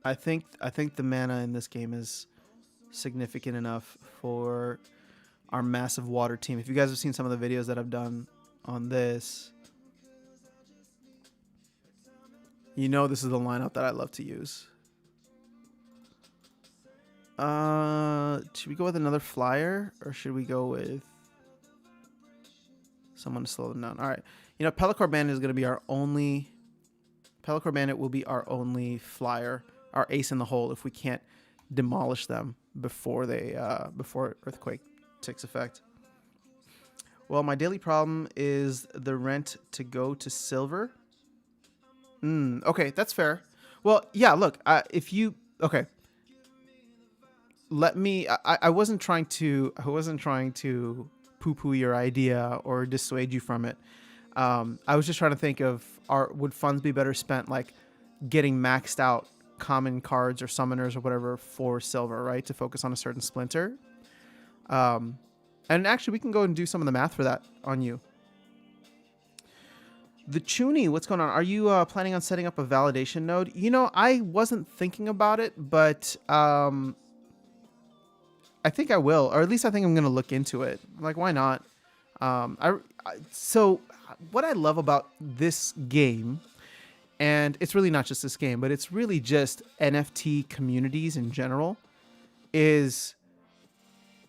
I think the mana in this game is significant enough for our massive water team. If you guys have seen some of the videos that I've done on this, you know this is the lineup that I love to use. Should we go with another flyer or should we go with someone to slow them down? All right. You know, Pelacor Bandit is going to be our only... Pelacor Bandit will be our only flyer, our ace in the hole if we can't demolish them. before earthquake takes effect. Well, my daily problem is the rent to go to silver. Okay, that's fair. Well, yeah. Look, if you okay, let me. I wasn't trying to. I wasn't trying to poo-poo your idea or dissuade you from it. I was just trying to think of would funds be better spent like getting maxed out common cards or summoners or whatever for silver, right? To focus on a certain splinter. And actually, we can go and do some of the math for that on you. The Chuny, what's going on? Are you planning on setting up a validation node? You know, I wasn't thinking about it, but I think I will, or at least I think I'm going to look into it. Like, why not? So what I love about this game, and it's really not just this game, but it's really just NFT communities in general, is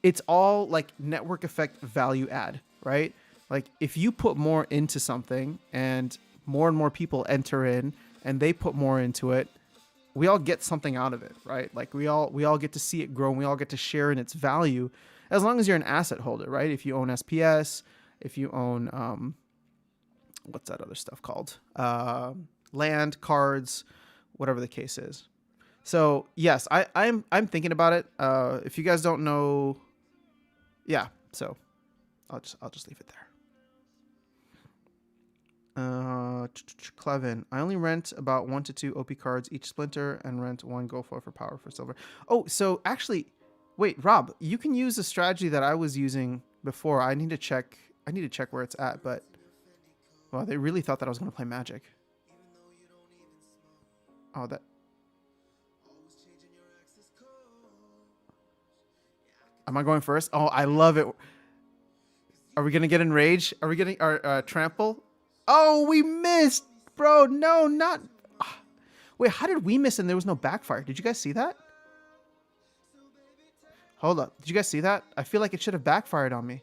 it's all like network effect value add, right? Like if you put more into something and more people enter in and they put more into it, we all get something out of it, right? Like we all get to see it grow and we all get to share in its value as long as you're an asset holder, right? If you own SPS, if you own what's that other stuff called? Land, cards, whatever the case is. So yes, I'm thinking about it. If you guys don't know, yeah. So I'll just leave it there. Clevin, I only rent about 1 to 2 OP cards each splinter and rent 1 gold foil for power for silver. Oh, so actually, wait, Rob, you can use the strategy that I was using before. I need to check where it's at, but well, they really thought that I was going to play Magic. Oh, that. Am I going first? Oh, I love it. Are we going to get enraged? Are we getting our trample? Oh, we missed, bro. No, not. Wait, how did we miss and there was no backfire? Did you guys see that? Hold up. Did you guys see that? I feel like it should have backfired on me.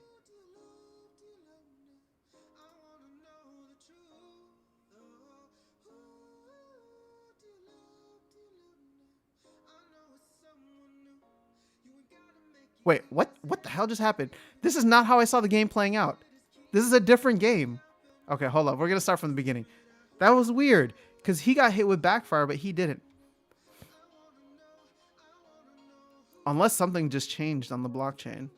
Wait, what? What the hell just happened? This is not how I saw the game playing out. This is a different game. Okay, hold up. We're going to start from the beginning. That was weird because he got hit with backfire, but he didn't. Unless something just changed on the blockchain.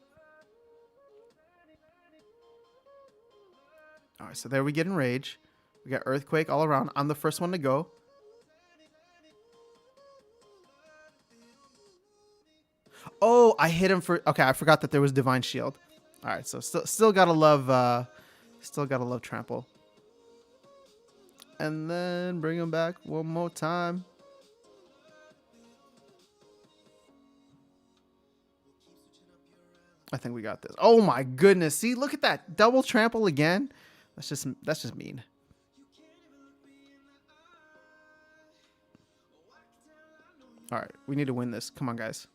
All right, so there we get enrage. We got earthquake all around. I'm the first one to go. Oh, I hit him for. Okay, I forgot that there was divine shield. All right, so still gotta love. Still gotta love trample. And then bring him back one more time. I think we got this. Oh my goodness! See, look at that double trample again. That's just mean. All right, we need to win this. Come on, guys.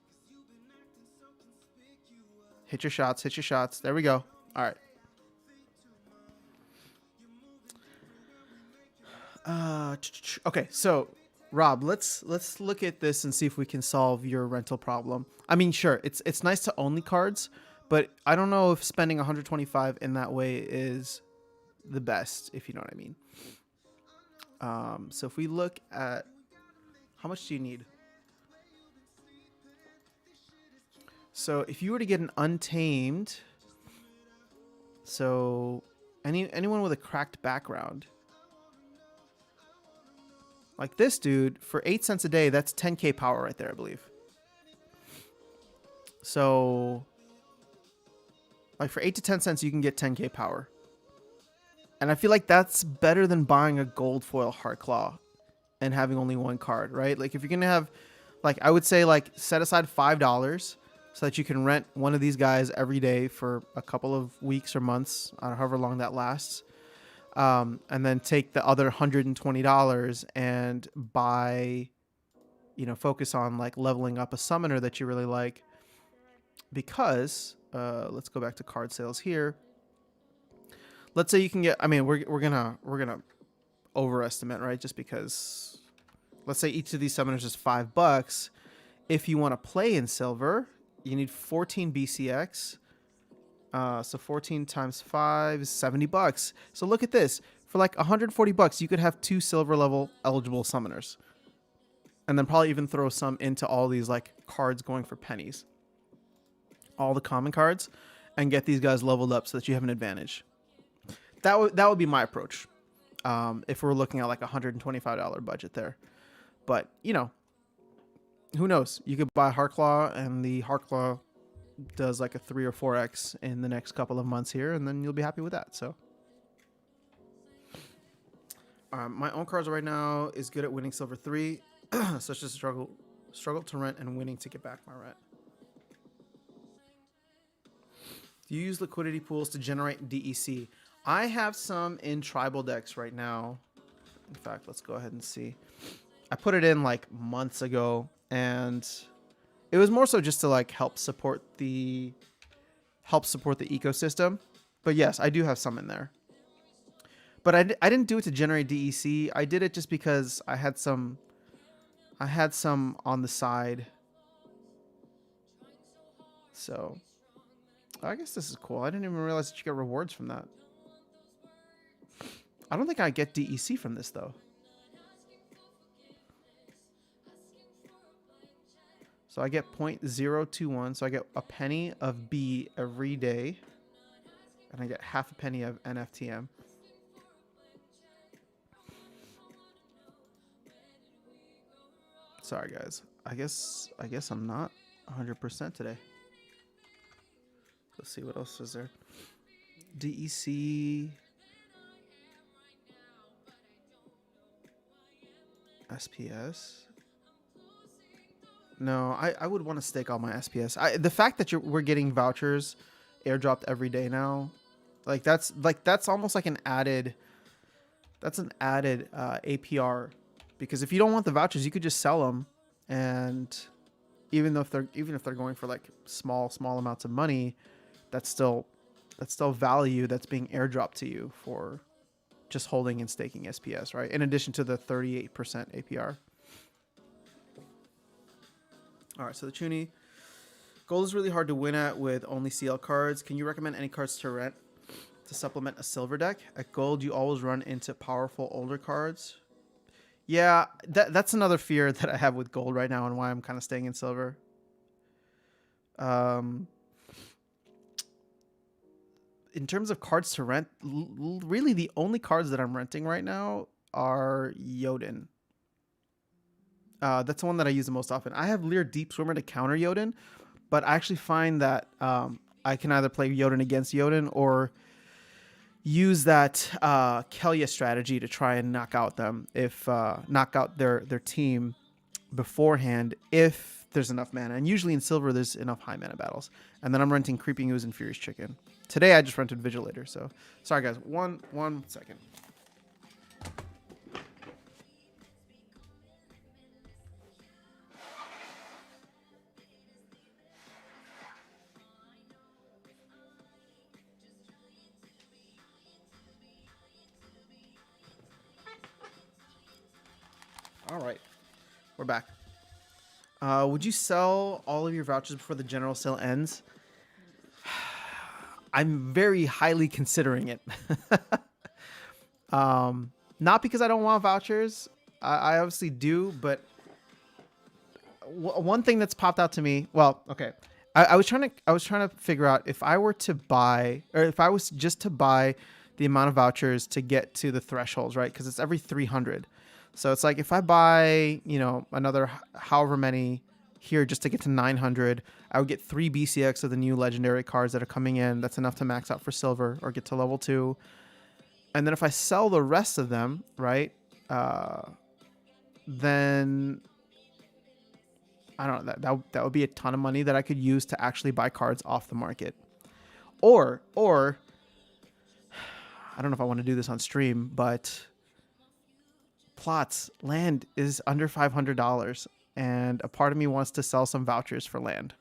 Hit your shots. Hit your shots. There we go. All right. Okay, so Rob, let's look at this and see if we can solve your rental problem. I mean, sure, it's nice to own the cards, but I don't know if spending 125 in that way is the best, if you know what I mean. So if we look at how much do you need? So if you were to get an untamed, so anyone with a cracked background. Like this dude, for 8 cents a day, that's 10k power right there, I believe. So, like for 8 to 10 cents, you can get 10k power. And I feel like that's better than buying a gold foil Heart Claw and having only 1 card, right? Like if you're going to have, like I would say like set aside $5 so that you can rent one of these guys every day for a couple of weeks or months, however long that lasts. And then take the other $120 and buy, focus on like leveling up a summoner that you really like. Because let's go back to card sales here. Let's say you can get. I mean, we're gonna overestimate, right? Just because. Let's say each of these summoners is $5. If you want to play in silver, You need 14 BCX. So 14 times 5 is $70. So look at this. For like $140, you could have 2 silver level eligible summoners. And then probably even throw some into all these like cards going for pennies. All the common cards. And get these guys leveled up so that you have an advantage. That would be my approach. If we're looking at like a $125 budget there. But, you know, who knows? You could buy Heartclaw, and the Heartclaw does like a 3 or 4x in the next couple of months here, and then you'll be happy with that. So my own cards right now is good at winning silver 3. So it's just struggle to rent and winning to get back my rent. Do you use liquidity pools to generate DEC? I have some in tribal decks right now. In fact, let's go ahead and see. I put it in like months ago, and it was more so just to like help support the ecosystem. But yes, I do have some in there. But I didn't do it to generate DEC. I did it just because I had some on the side. So I guess this is cool. I didn't even realize that you get rewards from that. I don't think I get DEC from this though. So I get 0.021. So I get a penny of B every day. And I get half a penny of NFTM. Sorry guys. I guess I'm not 100% today. Let's see what else is there. DEC. SPS. No, I would want to stake all my SPS. The fact that we're getting vouchers airdropped every day now, that's almost like an added APR, because if you don't want the vouchers, you could just sell them, and even if they're going for like small amounts of money, that's still value that's being airdropped to you for just holding and staking SPS, right? In addition to the 38% APR. All right, so the Chuny. Gold is really hard to win at with only CL cards. Can you recommend any cards to rent to supplement a silver deck? At gold, you always run into powerful older cards. Yeah, that's another fear that I have with gold right now, and why I'm kind of staying in silver. In terms of cards to rent, really the only cards that I'm renting right now are Jotun. That's the one that I use the most often. I have Lear Deep Swimmer to counter Jotun, but I actually find that I can either play Jotun against Jotun or use that Kelia strategy to try and knock out their team beforehand if there's enough mana. And usually in silver, there's enough high mana battles. And then I'm renting Creeping Ooze and Furious Chicken. Today I just rented Vigilator. So sorry guys, one second. All right, we're back. Would you sell all of your vouchers before the general sale ends? I'm very highly considering it. Not because I don't want vouchers. I obviously do, but one thing that's popped out to me. Well, okay. I was trying to figure out if I were to buy, or if I was just to buy the amount of vouchers to get to the thresholds, right? Because it's every 300. So it's like if I buy, another however many here just to get to 900, I would get 3 BCX of the new legendary cards that are coming in. That's enough to max out for silver or get to level 2. And then if I sell the rest of them, right, then I don't know, that would be a ton of money that I could use to actually buy cards off the market. Or I don't know if I want to do this on stream, but plots, land is under $500, and a part of me wants to sell some vouchers for land.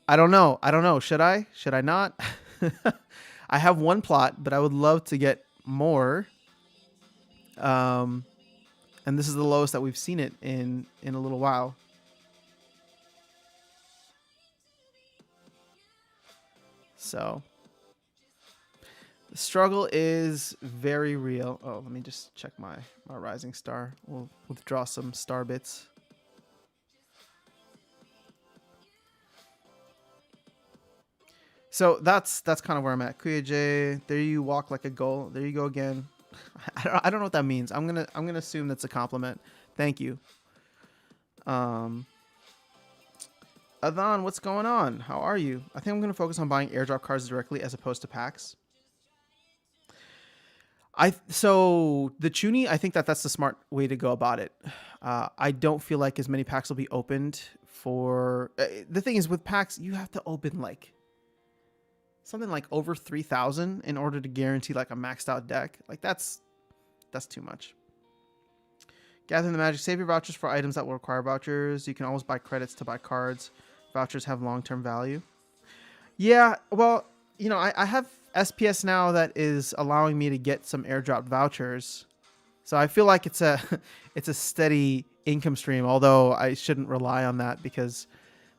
I don't know. Should I not? I have one plot, but I would love to get more. And this is the lowest that we've seen it in a little while. So the struggle is very real. Oh, let me just check my rising star. We'll withdraw some star bits. So that's kind of where I'm at. Kuya J, there you walk like a gull. There you go again. I don't know what that means. I'm gonna assume that's a compliment. Thank you. Adhan, what's going on? How are you? I think I'm gonna focus on buying airdrop cards directly as opposed to packs. So the Chuny, I think that's the smart way to go about it. I don't feel like as many packs will be opened for. The thing is, with packs, you have to open like something like over 3,000 in order to guarantee like a maxed out deck. Like that's too much. Gathering the magic. Save your vouchers for items that will require vouchers. You can always buy credits to buy cards. Vouchers have long-term value. Yeah, well, you know, I have SPS now that is allowing me to get some airdrop vouchers. So I feel like it's a steady income stream, although I shouldn't rely on that because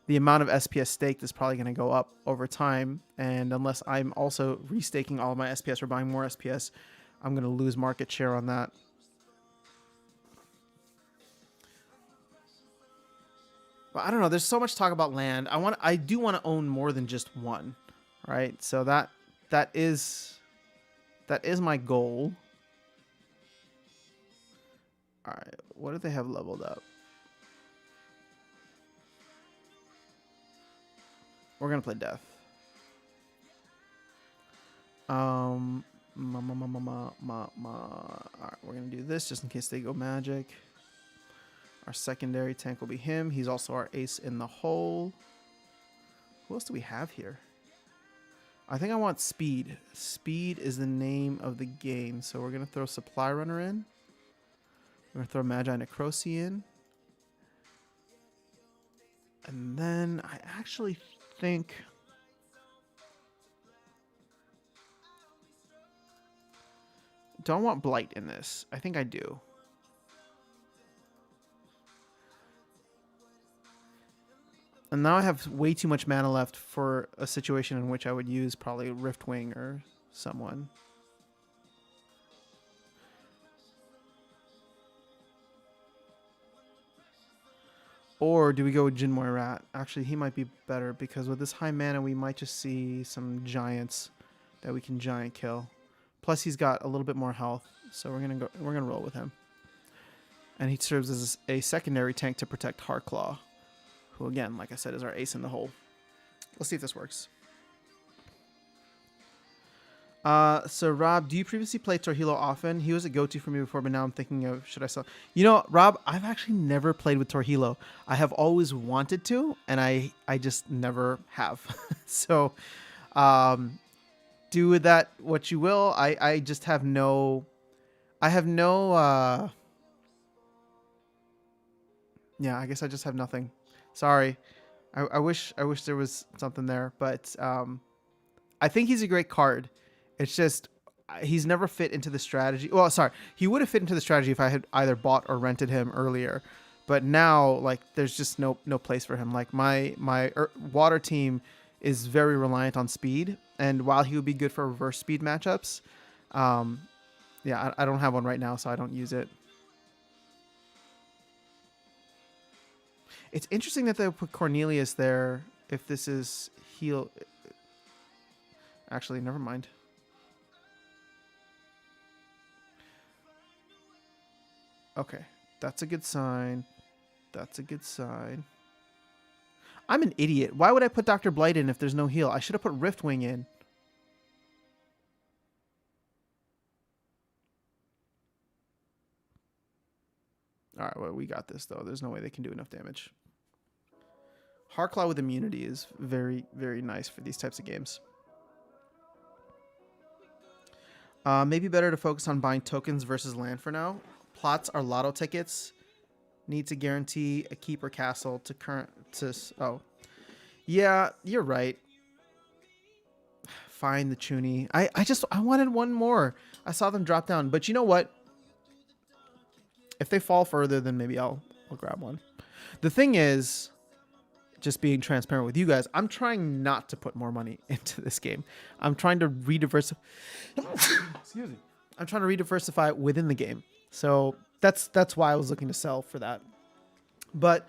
the amount of SPS staked is probably going to go up over time. And unless I'm also restaking all of my SPS or buying more SPS, I'm going to lose market share on that. But I don't know. There's so much talk about land. I do want to own more than just one, right? So that is my goal. All right. What do they have leveled up? We're gonna play death. All right, we're gonna do this just in case they go magic. Our secondary tank will be him. He's also our ace in the hole. Who else do we have here? I think I want speed. Speed is the name of the game. So we're gonna throw Supply Runner in. We're gonna throw Magi Necrosi in. And then I actually think do I want Blight in this? I think I do. And now I have way too much mana left for a situation in which I would use probably Riftwing or someone. Or do we go with Jinmoy Rat? Actually, he might be better because with this high mana, we might just see some giants that we can giant kill. Plus, he's got a little bit more health, so we're gonna roll with him. And he serves as a secondary tank to protect Heartclaw, who again, like I said, is our ace in the hole. Let's see if this works. So Rob, do you previously play Torhilo often? He was a go-to for me before, but now I'm thinking of, should I sell? You know, Rob, I've actually never played with Torhilo. I have always wanted to, and I just never have. So, do with that what you will. I just have no, yeah, I guess I just have nothing. Sorry. I wish there was something there, but, I think he's a great card. It's just he's never fit into the strategy. Well, sorry, he would have fit into the strategy if I had either bought or rented him earlier. But now, like, there's just no place for him. Like my water team is very reliant on speed, and while he would be good for reverse speed matchups, yeah, I don't have one right now, so I don't use it. It's interesting that they put Cornelius there. If this is heal, actually, never mind. Okay, that's a good sign. That's a good sign. I'm an idiot. Why would I put Dr. Blight in if there's no heal? I should have put Riftwing in. All right, well, we got this, though. There's no way they can do enough damage. Heartclaw with immunity is very, very nice for these types of games. Maybe better to focus on buying tokens versus land for now. Plots are lotto tickets. Need to guarantee a keeper castle to oh. Yeah, you're right. Fine, the Chuny. I wanted one more. I saw them drop down. But you know what? If they fall further, then maybe I'll grab one. The thing is, just being transparent with you guys, I'm trying not to put more money into this game. I'm trying to rediversify. Excuse me. I'm trying to rediversify within the game. So that's why I was looking to sell for that. But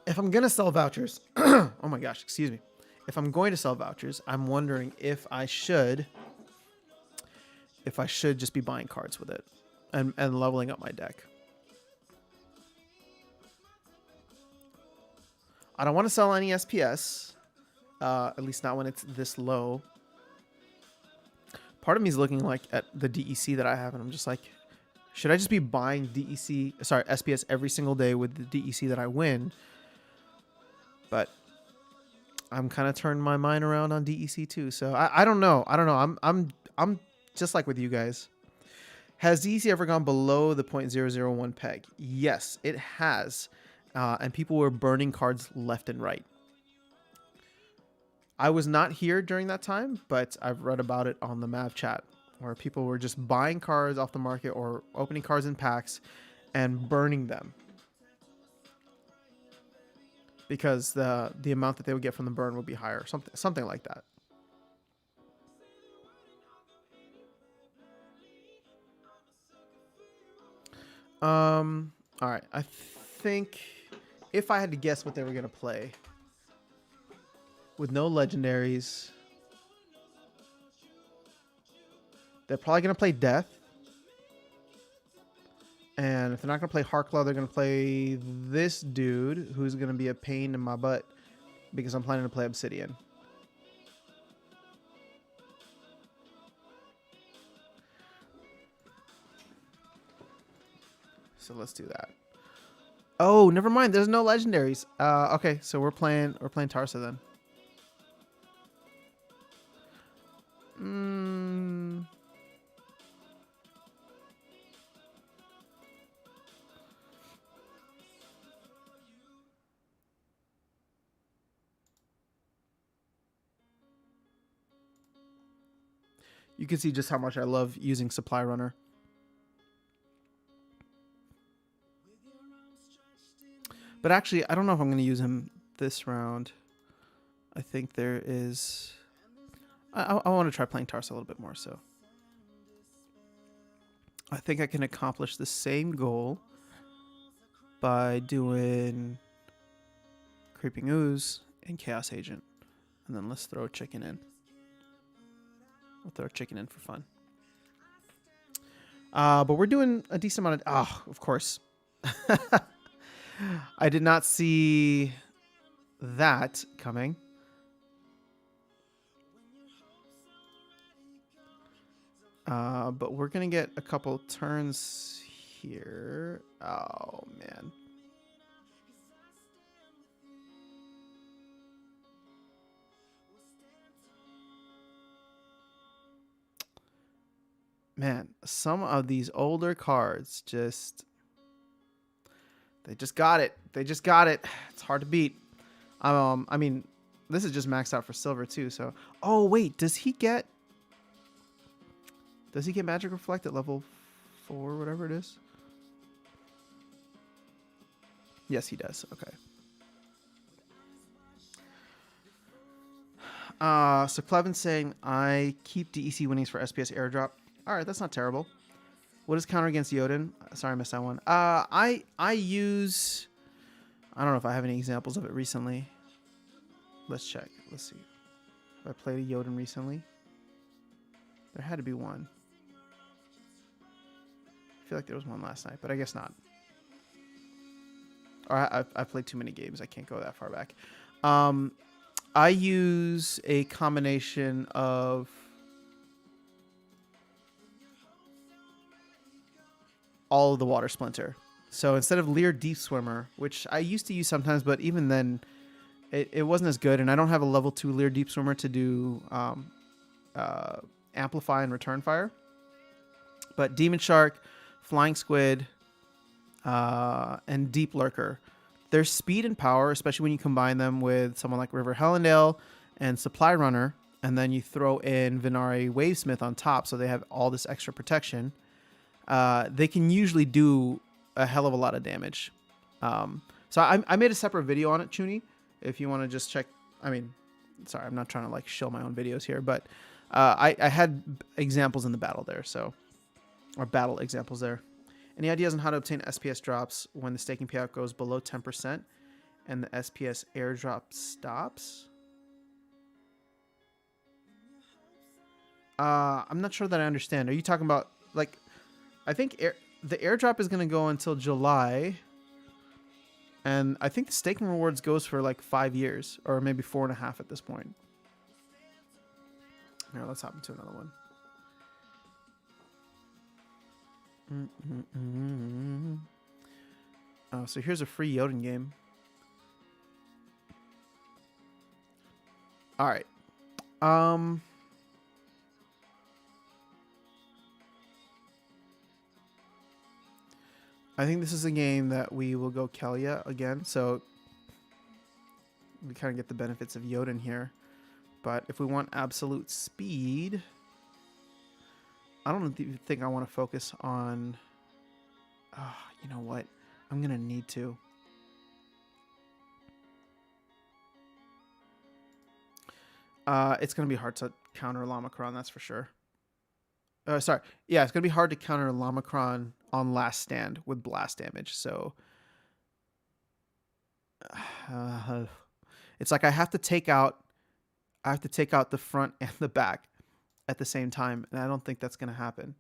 if I'm going to sell vouchers, oh my gosh, excuse me. If I'm going to sell vouchers, I'm wondering if I should just be buying cards with it and leveling up my deck. I don't want to sell any SPS, at least not when it's this low. Part of me is looking like at the DEC that I have, and I'm just like, should I just be buying SPS every single day with the DEC that I win? But I'm kind of turning my mind around on DEC too, so I don't know. I'm just like with you guys. Has DEC ever gone below the 0.001 peg? Yes, it has. And people were burning cards left and right. I was not here during that time, but I've read about it on the Mav chat, where people were just buying cards off the market or opening cards in packs and burning them, because the amount that they would get from the burn would be higher, something like that. All right, I think if I had to guess what they were gonna play, with no legendaries, they're probably gonna play Death. And if they're not going to play Harklaw, they're going to play this dude, who's going to be a pain in my butt because I'm planning to play Obsidian. So let's do that. Oh, never mind. There's no legendaries. Okay, so we're playing Tarsa then. You can see just how much I love using Supply Runner. But actually, I don't know if I'm going to use him this round. I think there is... I want to try playing Tarsa a little bit more, so... I think I can accomplish the same goal by doing Creeping Ooze and Chaos Agent. And then let's throw a chicken in. We'll throw a chicken in for fun. But we're doing a decent amount of... Oh, of course. I did not see that coming. But we're going to get a couple turns here. Oh, man. Man, some of these older cards just... They just got it. They just got it. It's hard to beat. I mean, this is just maxed out for silver too, so... Oh, wait, does he get Magic Reflect at level 4, whatever it is? Yes, he does. Okay. So Clevin's saying, I keep DEC winnings for SPS airdrop. All right, that's not terrible. What is counter against Jotun? Sorry, I missed that one. I use... I don't know if I have any examples of it recently. Let's check. Let's see. Have I played a Jotun recently? There had to be one. I feel like there was one last night, but I guess not. Or I've played too many games. I can't go that far back. I use a combination of... all of the Water Splinter. So instead of Leer Deep Swimmer, which I used to use sometimes, but even then it wasn't as good, and I don't have a level 2 Leer Deep Swimmer to do Amplify and Return Fire. But Demon Shark, Flying Squid, and Deep Lurker, their speed and power, especially when you combine them with someone like River Hellendale and Supply Runner, and then you throw in Venari Wavesmith on top, so they have all this extra protection. They can usually do a hell of a lot of damage. So I made a separate video on it, Chuni. if you want to just check. I mean, sorry, I'm not trying to like show my own videos here, but I had examples in the battle there, so or battle examples there. Any ideas on how to obtain SPS drops when the staking payout goes below 10% and the SPS airdrop stops? I'm not sure that I understand. Are you talking about like? I think the airdrop is going to go until July. And I think the staking rewards goes for like 5 years or maybe 4.5 at this point. Here, let's hop into another one. Oh, so here's a free Jotun game. All right. I think this is a game that we will go Kelia again. So we kind of get the benefits of Jotun here. But if we want absolute speed, I don't think I want to focus on... Oh, you know what? I'm going to need to. It's going to be hard to counter Lamacron, that's for sure. Sorry. Yeah, it's going to be hard to counter Lamacron on last stand with blast damage. So it's like I have to take out the front and the back at the same time, and I don't think that's going to happen.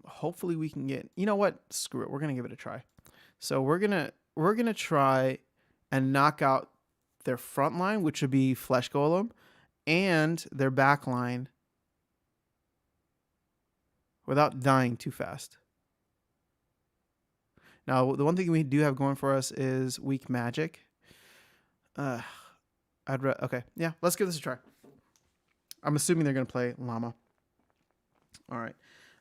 Hopefully we can get, you know what? Screw it. We're going to give it a try. So we're going to try and knock out their front line, which would be Flesh Golem, and their back line without dying too fast. Now, the one thing we do have going for us is weak magic. Okay, yeah, let's give this a try. I'm assuming they're going to play Llama. All right.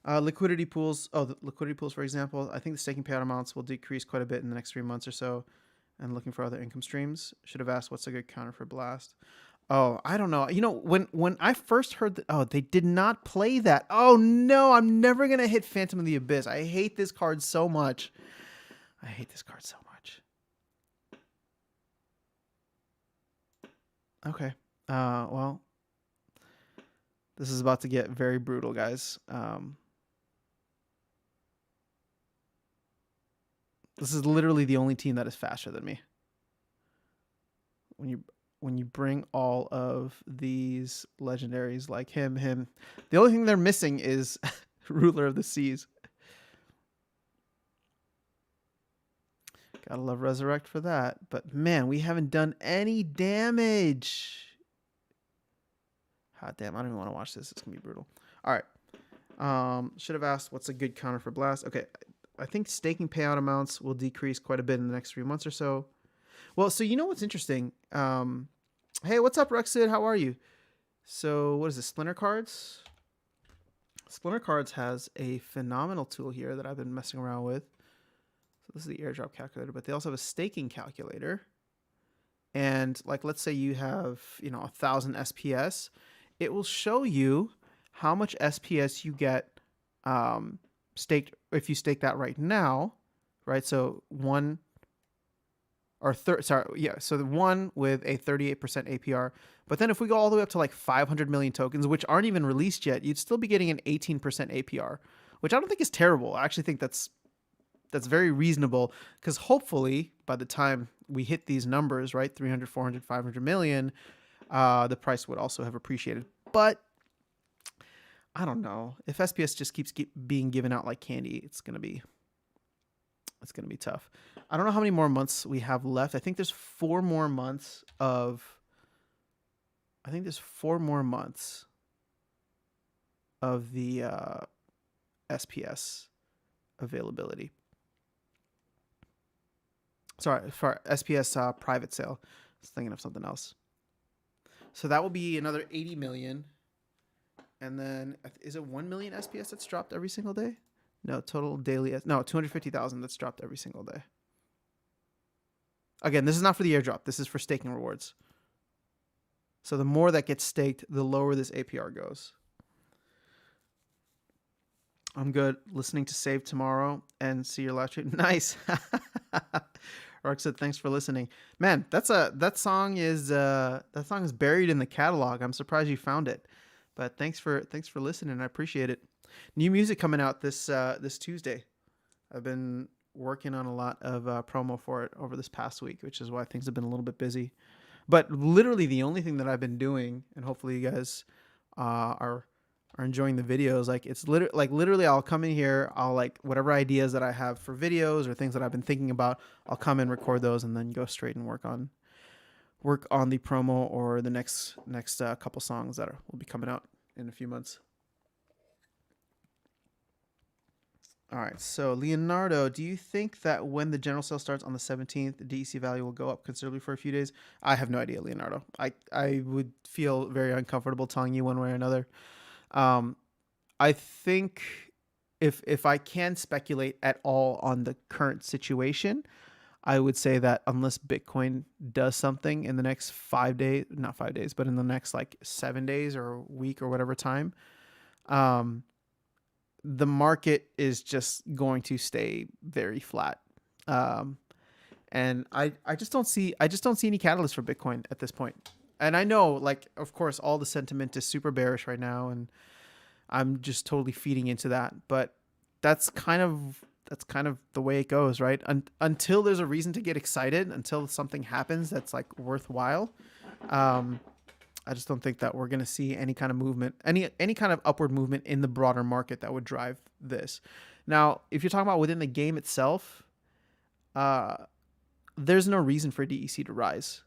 Liquidity pools. Oh, the liquidity pools, for example. I think the staking payout amounts will decrease quite a bit in the next 3 months or so. And looking for other income streams. Should have asked what's a good counter for Blast. Oh, I don't know. You know, when I first heard that, oh, they did not play that. Oh, no, I'm never going to hit Phantom of the Abyss. I hate this card so much. I hate this card so much. Okay. Well, this is about to get very brutal, guys. This is literally the only team that is faster than me. When you bring all of these legendaries like him, the only thing they're missing is Ruler of the Seas. Gotta love Resurrect for that. But man, we haven't done any damage. God damn, I don't even want to watch this. It's gonna be brutal. All right. Should have asked what's a good counter for Blast. Okay. I think staking payout amounts will decrease quite a bit in the next 3 months or so. Well, so you know what's interesting? Hey, what's up, Rexid? How are you? So what is this? Splinter Cards? Splinter Cards has a phenomenal tool here that I've been messing around with. So this is the airdrop calculator, but they also have a staking calculator. And like, let's say you have, 1,000 SPS. It will show you how much SPS you get staked if you stake that right now, right? So so the one with a 38% APR. But then if we go all the way up to like 500 million tokens, which aren't even released yet, you'd still be getting an 18% APR, which I don't think is terrible. I actually think that's very reasonable, because hopefully by the time we hit these numbers, right, 300, 400, 500 million, the price would also have appreciated. But I don't know. If SPS just keeps being given out like candy, it's gonna be tough. I don't know how many more months we have left. I think there's 4 more months of. I think there's 4 more months of the SPS availability. Sorry, for SPS private sale. I was thinking of something else. So that will be another 80 million. And then, is it 1 million SPS that's dropped every single day? No, total daily. No, 250,000 that's dropped every single day. Again, this is not for the airdrop. This is for staking rewards. So the more that gets staked, the lower this APR goes. I'm good. Listening to Save Tomorrow and see your live stream. Nice. Rock said, "Thanks for listening, man." That song is buried in the catalog. I'm surprised you found it, but thanks for listening. I appreciate it. New music coming out this Tuesday. I've been working on a lot of promo for it over this past week, which is why things have been a little bit busy. But literally, the only thing that I've been doing, and hopefully you guys are enjoying the videos. Like it's literally, I'll come in here, I'll like whatever ideas that I have for videos or things that I've been thinking about, I'll come and record those, and then go straight and work on the promo or the next couple songs that will be coming out in a few months. All right, so Leonardo, do you think that when the general sale starts on the 17th, the DEC value will go up considerably for a few days? I have no idea, Leonardo. I would feel very uncomfortable telling you one way or another. I think if I can speculate at all on the current situation, I would say that unless Bitcoin does something in the next 5 days, not 5 days, but in the next like 7 days or a week or whatever time, the market is just going to stay very flat. And I just don't see any catalyst for Bitcoin at this point. And I know, like, of course, all the sentiment is super bearish right now, and I'm just totally feeding into that. But that's kind of the way it goes, right? Until there's a reason to get excited, until something happens that's like worthwhile. I just don't think that we're going to see any kind of movement, any kind of upward movement in the broader market that would drive this. Now, if you're talking about within the game itself, there's no reason for DEC to rise.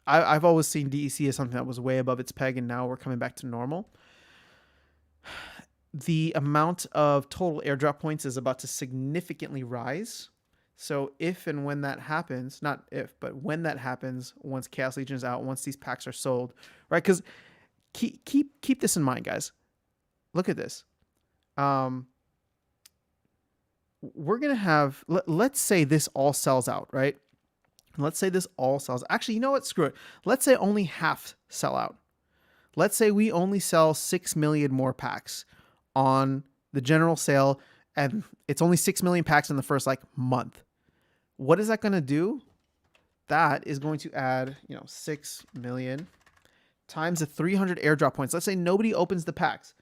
I've always seen DEC as something that was way above its peg, and now we're coming back to normal. The amount of total airdrop points is about to significantly rise. So if and when that happens, not if, but when that happens, once Chaos Legion is out, once these packs are sold, right? Because keep this in mind, guys. Look at this. We're gonna have. Let's say this all sells out, right? Let's say this all sells. Actually, you know what? Screw it. Let's say only half sell out. Let's say we only sell 6 million more packs on the general sale, and it's only 6 million packs in the first like month. What is that going to do? That is going to add, 6 million times the 300 airdrop points. Let's say nobody opens the packs.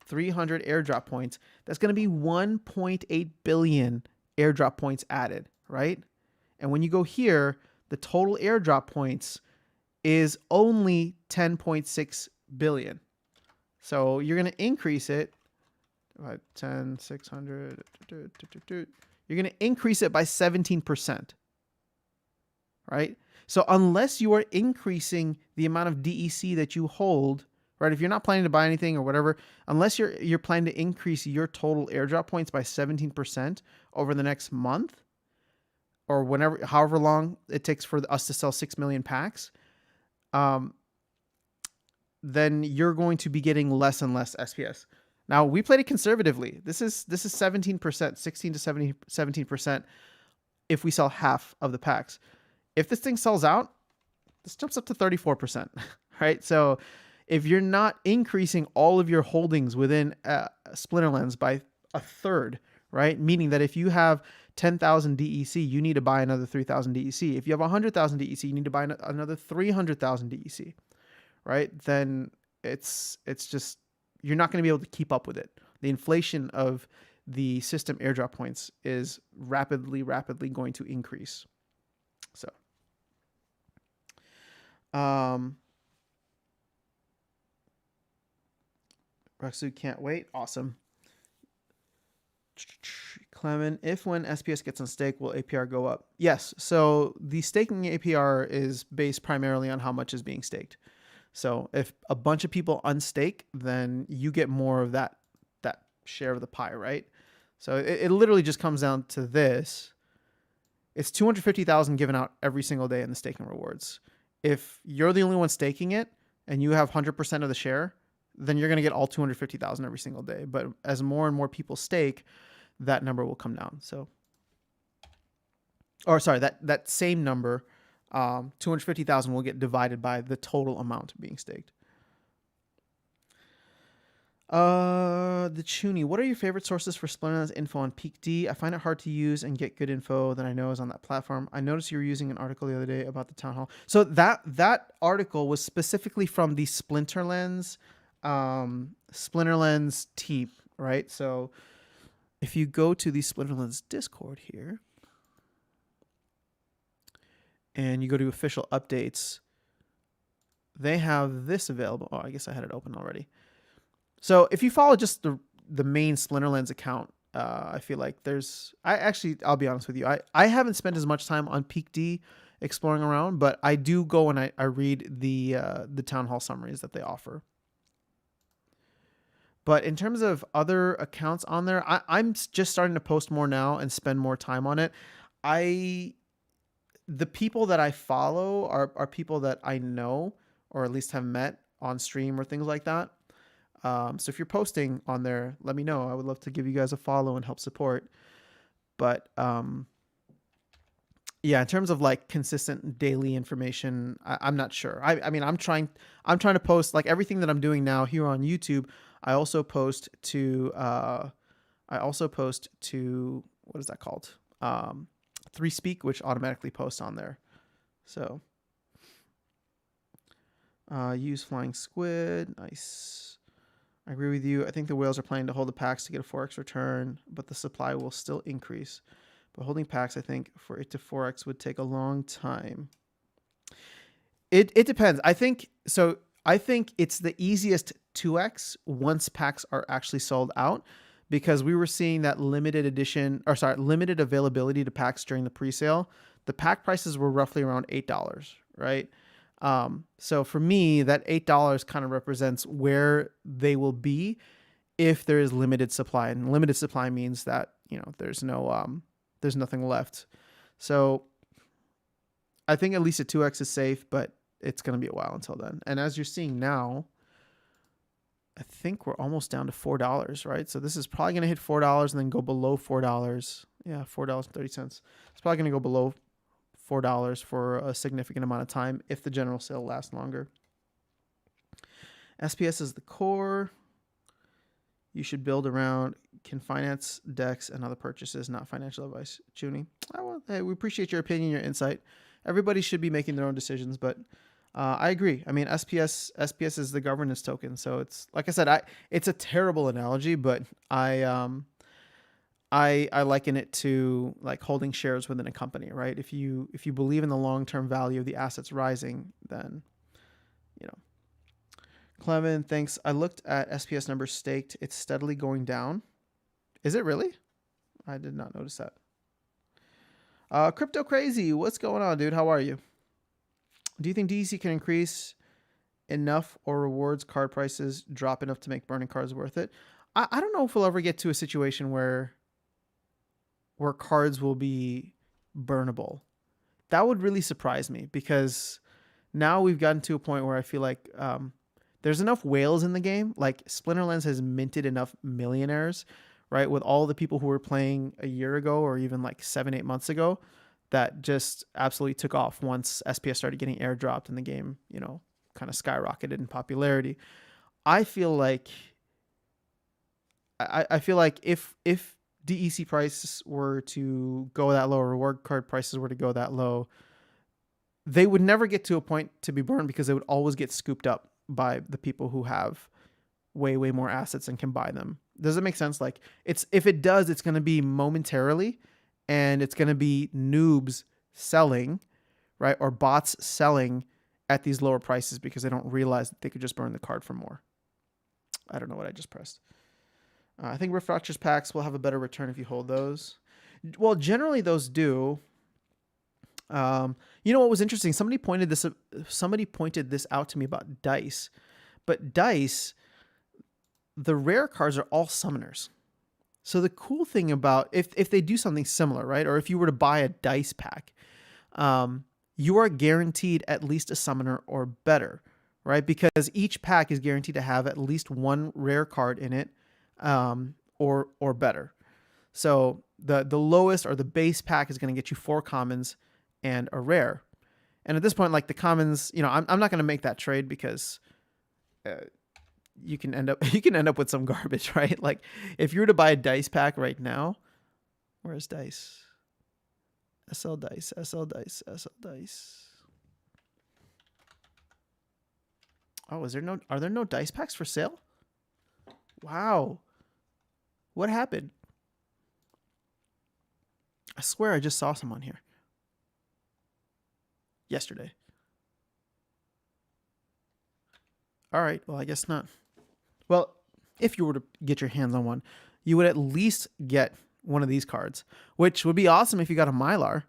300 airdrop points. That's going to be 1.8 billion airdrop points added, right? And when you go here, the total airdrop points is only 10.6 billion. So you're going to increase it by 10, 600. You're going to increase it by 17%, right? So unless you are increasing the amount of DEC that you hold, right? If you're not planning to buy anything or whatever, unless you're planning to increase your total airdrop points by 17% over the next month, or however long it takes for us to sell 6 million packs, then you're going to be getting less and less SPS. Now, we played it conservatively. This is 17%, 16 to 17% if we sell half of the packs. If this thing sells out, this jumps up to 34%, right? So if you're not increasing all of your holdings within Splinterlands by a third, right? Meaning that if you have 10,000 DEC, you need to buy another 3,000 DEC. If you have 100,000 DEC, you need to buy another 300,000 DEC, right? Then it's just, you're not going to be able to keep up with it. The inflation of the system airdrop points is rapidly going to increase. So, Raksu can't wait. Awesome. Clement, if when SPS gets on stake, will APR go up? Yes. So the staking APR is based primarily on how much is being staked. So if a bunch of people unstake, then you get more of that share of the pie, right? So it literally just comes down to this. It's 250,000 given out every single day in the staking rewards. If you're the only one staking it and you have 100% of the share, then you're going to get all 250,000 every single day. But as more and more people stake, that number will come down. So, or sorry, that same number, 250,000 will get divided by the total amount being staked. The Chuny, what are your favorite sources for Splinterlands info on Peak D? I find it hard to use and get good info that I know is on that platform. I noticed you were using an article the other day about the town hall. So that article was specifically from the Splinterlands team, right? So if you go to the Splinterlands Discord here and you go to official updates, they have this available. Oh, I guess I had it open already. So if you follow just the main Splinterlands account, I feel like I'll be honest with you. I haven't spent as much time on Peak D exploring around, but I do go and I read the town hall summaries that they offer. But in terms of other accounts on there, I'm just starting to post more now and spend more time on it. The people that I follow are people that I know or at least have met on stream or things like that. So if you're posting on there, let me know. I would love to give you guys a follow and help support. But yeah, in terms of like consistent daily information, I'm not sure. I mean, I'm trying to post like everything that I'm doing now here on YouTube. I also post to what is that called? 3Speak, which automatically posts on there. So use flying squid. Nice. I agree with you. I think the whales are planning to hold the packs to get a 4x return, but the supply will still increase. But holding packs, I think, for it to 4x would take a long time. It depends. I think it's the easiest 2x once packs are actually sold out, because we were seeing that limited availability to packs during the pre-sale. The pack prices were roughly around $8, right? So for me, that $8 kind of represents where they will be if there is limited supply, and limited supply means that, there's nothing left. So I think at least a 2x is safe, but it's going to be a while until then. And as you're seeing now, I think we're almost down to $4, right? So this is probably going to hit $4 and then go below $4. Yeah, $4.30. It's probably going to go below $4 for a significant amount of time if the general sale lasts longer. SPS is the core. You should build around can finance decks and other purchases, not financial advice. Junie, hey, we appreciate your opinion, your insight. Everybody should be making their own decisions, but I agree. I mean, SPS is the governance token, so it's like I said, it's a terrible analogy, but I liken it to like holding shares within a company, right? If you believe in the long-term value of the assets rising, then, Clement, thanks. I looked at SPS numbers staked. It's steadily going down. Is it really? I did not notice that. Crypto Crazy, what's going on, dude? How are you? Do you think DEC can increase enough or rewards card prices drop enough to make burning cards worth it? I don't know if we'll ever get to a situation where cards will be burnable. That would really surprise me, because now we've gotten to a point where I feel like there's enough whales in the game. Like Splinterlands has minted enough millionaires, right? With all the people who were playing a year ago or even like 7-8 months ago, that just absolutely took off once SPS started getting airdropped and the game, kind of skyrocketed in popularity. I feel like if DEC prices were to go that low, or reward card prices were to go that low, they would never get to a point to be burned, because they would always get scooped up by the people who have way more assets and can buy them. Does it make sense? Like, if it does, it's going to be momentarily, and it's going to be noobs selling, right? Or bots selling at these lower prices because they don't realize that they could just burn the card for more. I don't know what I just pressed. I think Rift Fractures packs will have a better return if you hold those. Well, generally those do. What was interesting? Somebody pointed this out to me about Dice, but Dice, the rare cards are all summoners. So the cool thing about if they do something similar, right, or if you were to buy a Dice pack, you are guaranteed at least a summoner or better, right? Because each pack is guaranteed to have at least one rare card in it, or better. So the lowest or the base pack is going to get you 4 commons and a rare. And at this point, like the commons, I'm not going to make that trade because, you can end up with some garbage, right? Like if you were to buy a dice pack right now, where's dice? SL dice, SL dice, SL dice. Oh, are there no dice packs for sale? Wow. What happened? I swear I just saw some on here. Yesterday. All right, well, I guess not. Well, if you were to get your hands on one, you would at least get one of these cards, which would be awesome if you got a Mylar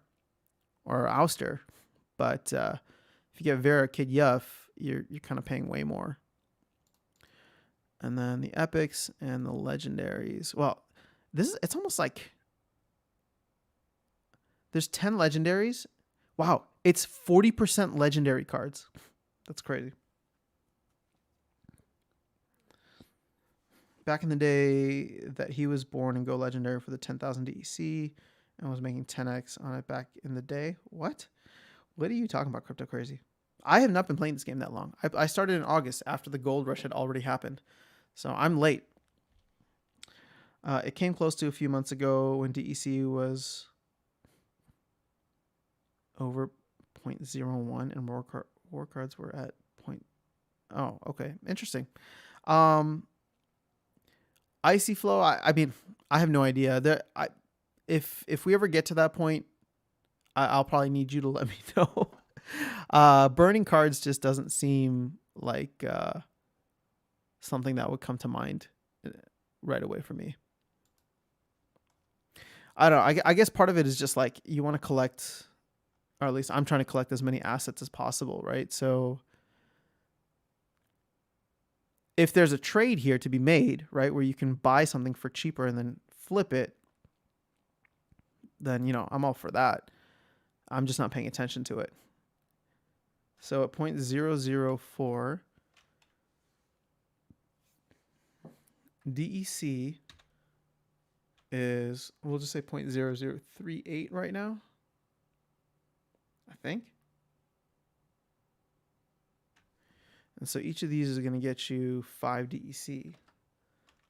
or Ouster. But if you get Vera Kid Yuff, you're kind of paying way more. And then the epics and the legendaries. Well, it's almost like there's 10 legendaries. Wow, it's 40% legendary cards. That's crazy. Back in the day that he was born and go legendary for the 10,000 DEC and was making 10x on it back in the day. What are you talking about, Crypto Crazy? I have not been playing this game that long. I started in August after the gold rush had already happened. So I'm late. It came close to a few months ago when DEC was over 0.01 and war cards were at point. Oh, okay. Interesting. Icy Flow, I mean, I have no idea. If we ever get to that point, I'll probably need you to let me know. Burning cards just doesn't seem like something that would come to mind right away for me. I don't know. I guess part of it is just like you want to collect, or at least I'm trying to collect as many assets as possible, right? So if there's a trade here to be made, right, where you can buy something for cheaper and then flip it, then, I'm all for that. I'm just not paying attention to it. So at 0.004, DEC is, we'll just say 0.0038 right now, I think. And so each of these is going to get you 5 DEC.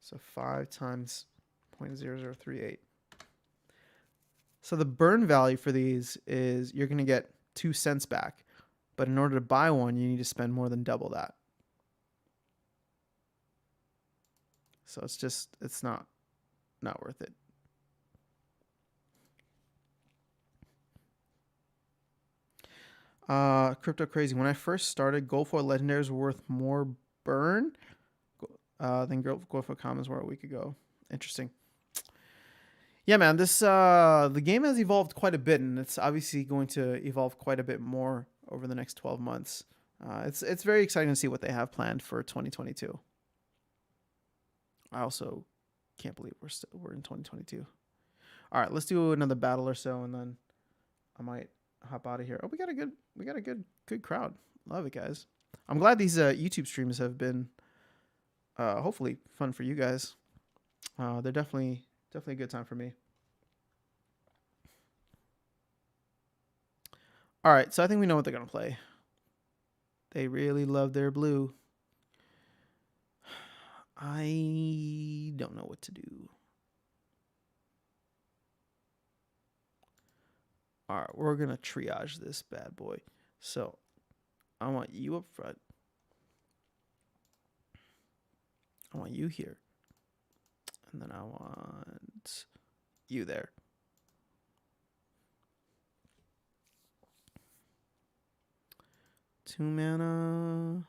So 5 times 0.0038. So the burn value for these is you're going to get 2 cents back. But in order to buy one, you need to spend more than double that. So it's not worth it. Crypto Crazy. When I first started, Gold Foil Legendaries were worth more burn than Gold Foil Commons were a week ago. Interesting. Yeah, man. The game has evolved quite a bit, and it's obviously going to evolve quite a bit more over the next 12 months. It's very exciting to see what they have planned for 2022. I also can't believe we're in 2022. All right, let's do another battle or so, and then I might hop out of here. Oh, we got a good crowd. Love it, guys. I'm glad these YouTube streams have been hopefully fun for you guys. They're definitely a good time for me. All right, so I think we know what they're gonna play. They really love their blue. I don't know what to do. All right, we're going to triage this bad boy. So I want you up front. I want you here. And then I want you there. Two mana.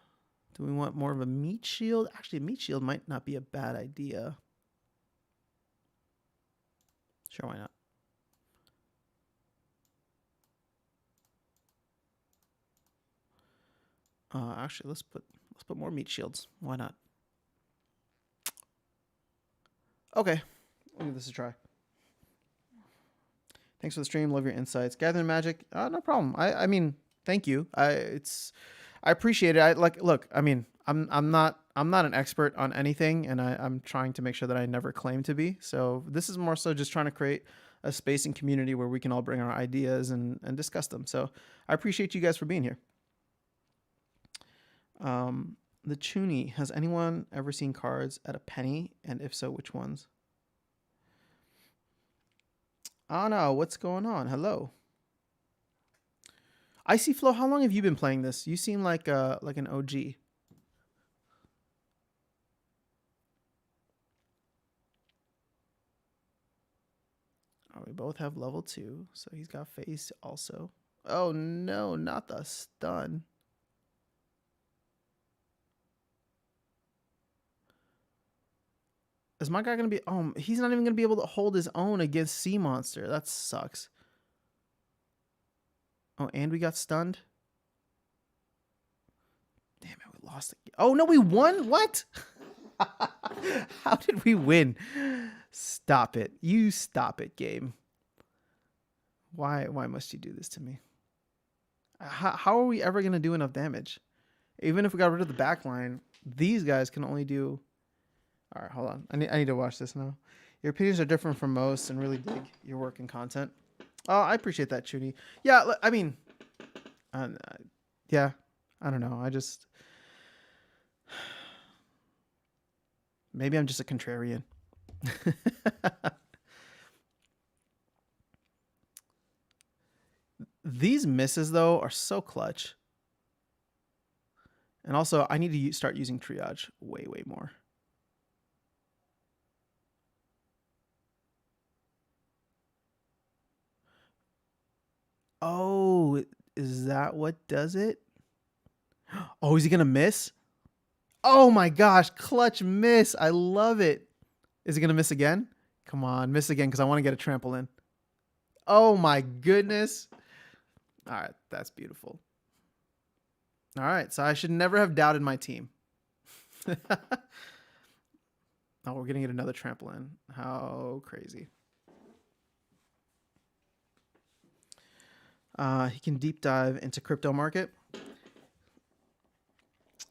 Do we want more of a meat shield? Actually, a meat shield might not be a bad idea. Sure, why not? Actually, let's put more meat shields. Why not? Okay, we'll give this a try. Thanks for the stream. Love your insights. Gathering magic. No problem. I mean, thank you. I appreciate it. Look. I mean, I'm not an expert on anything, and I'm trying to make sure that I never claim to be. So this is more so just trying to create a space and community where we can all bring our ideas and discuss them. So I appreciate you guys for being here. The Chuny. Has anyone ever seen cards at a penny? And if so, which ones? Oh no, what's going on? Hello. Icy Flow, how long have you been playing this? You seem like an OG. Oh, we both have level 2, so he's got face also. Oh no, not the stun. Is my guy gonna be? Oh, he's not even gonna be able to hold his own against Sea Monster. That sucks. Oh, and we got stunned. Damn it, we lost it. Oh no, we won. What? How did we win? Stop it. You stop it, game. Why must you do this to me? How are we ever gonna do enough damage? Even if we got rid of the back line, these guys can only do. All right, hold on. I need to watch this now. Your opinions are different from most and really dig your work and content. Oh, I appreciate that, Chuny. Yeah, I mean, yeah, I don't know. I just maybe I'm just a contrarian. These misses though are so clutch. And also, I need to start using triage way more. Oh, is that what does it? Oh, is he gonna miss? Oh my gosh, clutch miss. I love it. Is he gonna miss again? Come on, miss again because I want to get a trample in. Oh my goodness. All right, that's beautiful. All right, so I should never have doubted my team. Oh, we're gonna get another trample in. How crazy. He can deep dive into crypto market.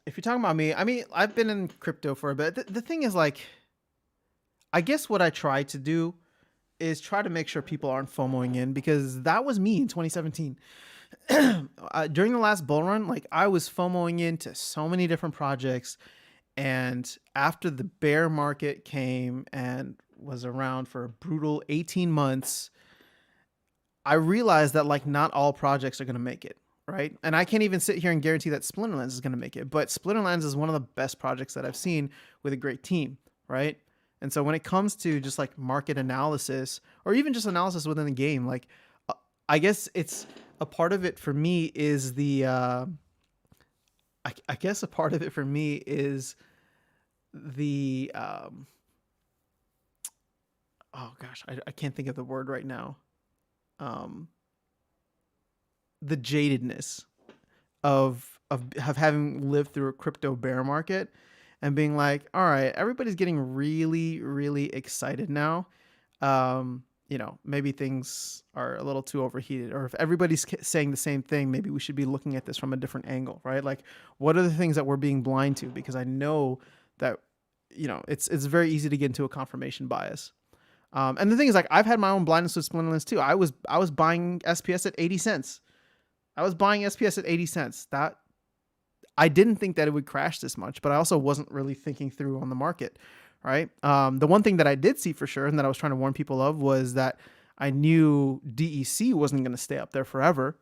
If you're talking about me, I mean, I've been in crypto for a bit. The thing is, like, I guess what I try to do is try to make sure people aren't FOMOing in, because that was me in 2017. During the last bull run, like, I was FOMOing into so many different projects. And after the bear market came and was around for a brutal 18 months, I realized that, like, not all projects are going to make it, right? And I can't even sit here and guarantee that Splinterlands is going to make it, but Splinterlands is one of the best projects that I've seen with a great team, right? And so when it comes to just like market analysis or even just analysis within the game, like, I guess it's a part of it for me is the, I guess a part of it for me is the, oh gosh, I can't think of the word right now. The jadedness of having lived through a crypto bear market and being like, all right, everybody's getting really excited now. You know, maybe things are a little too overheated, or if everybody's saying the same thing, maybe we should be looking at this from a different angle, right? Like, what are the things that we're being blind to? Because I know that, you know, it's very easy to get into a confirmation bias. And the thing is, like, I've had my own blindness with Splinterlands too. I was buying SPS at 80 cents. I was buying SPS at 80 cents. That I didn't think that it would crash this much, but I also wasn't really thinking through on the market, right? The one thing that I did see for sure, and that I was trying to warn people of, was that I knew DEC wasn't going to stay up there forever.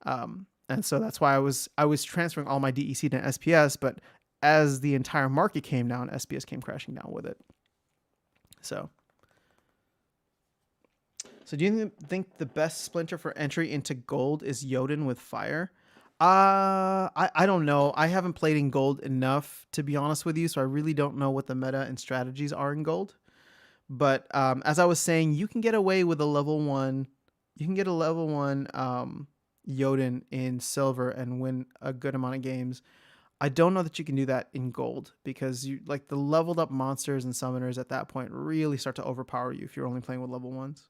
And so that's why I was transferring all my DEC to SPS, but as the entire market came down, SPS came crashing down with it. So do you think the best splinter for entry into gold is Jotun with fire? I don't know. I haven't played in gold enough, to be honest with you, so I really don't know what the meta and strategies are in gold. But as I was saying, you can get away with a level 1. You can get a level 1 Jotun in silver and win a good amount of games. I don't know that you can do that in gold, because you, like, the leveled up monsters and summoners at that point really start to overpower you if you're only playing with level 1s.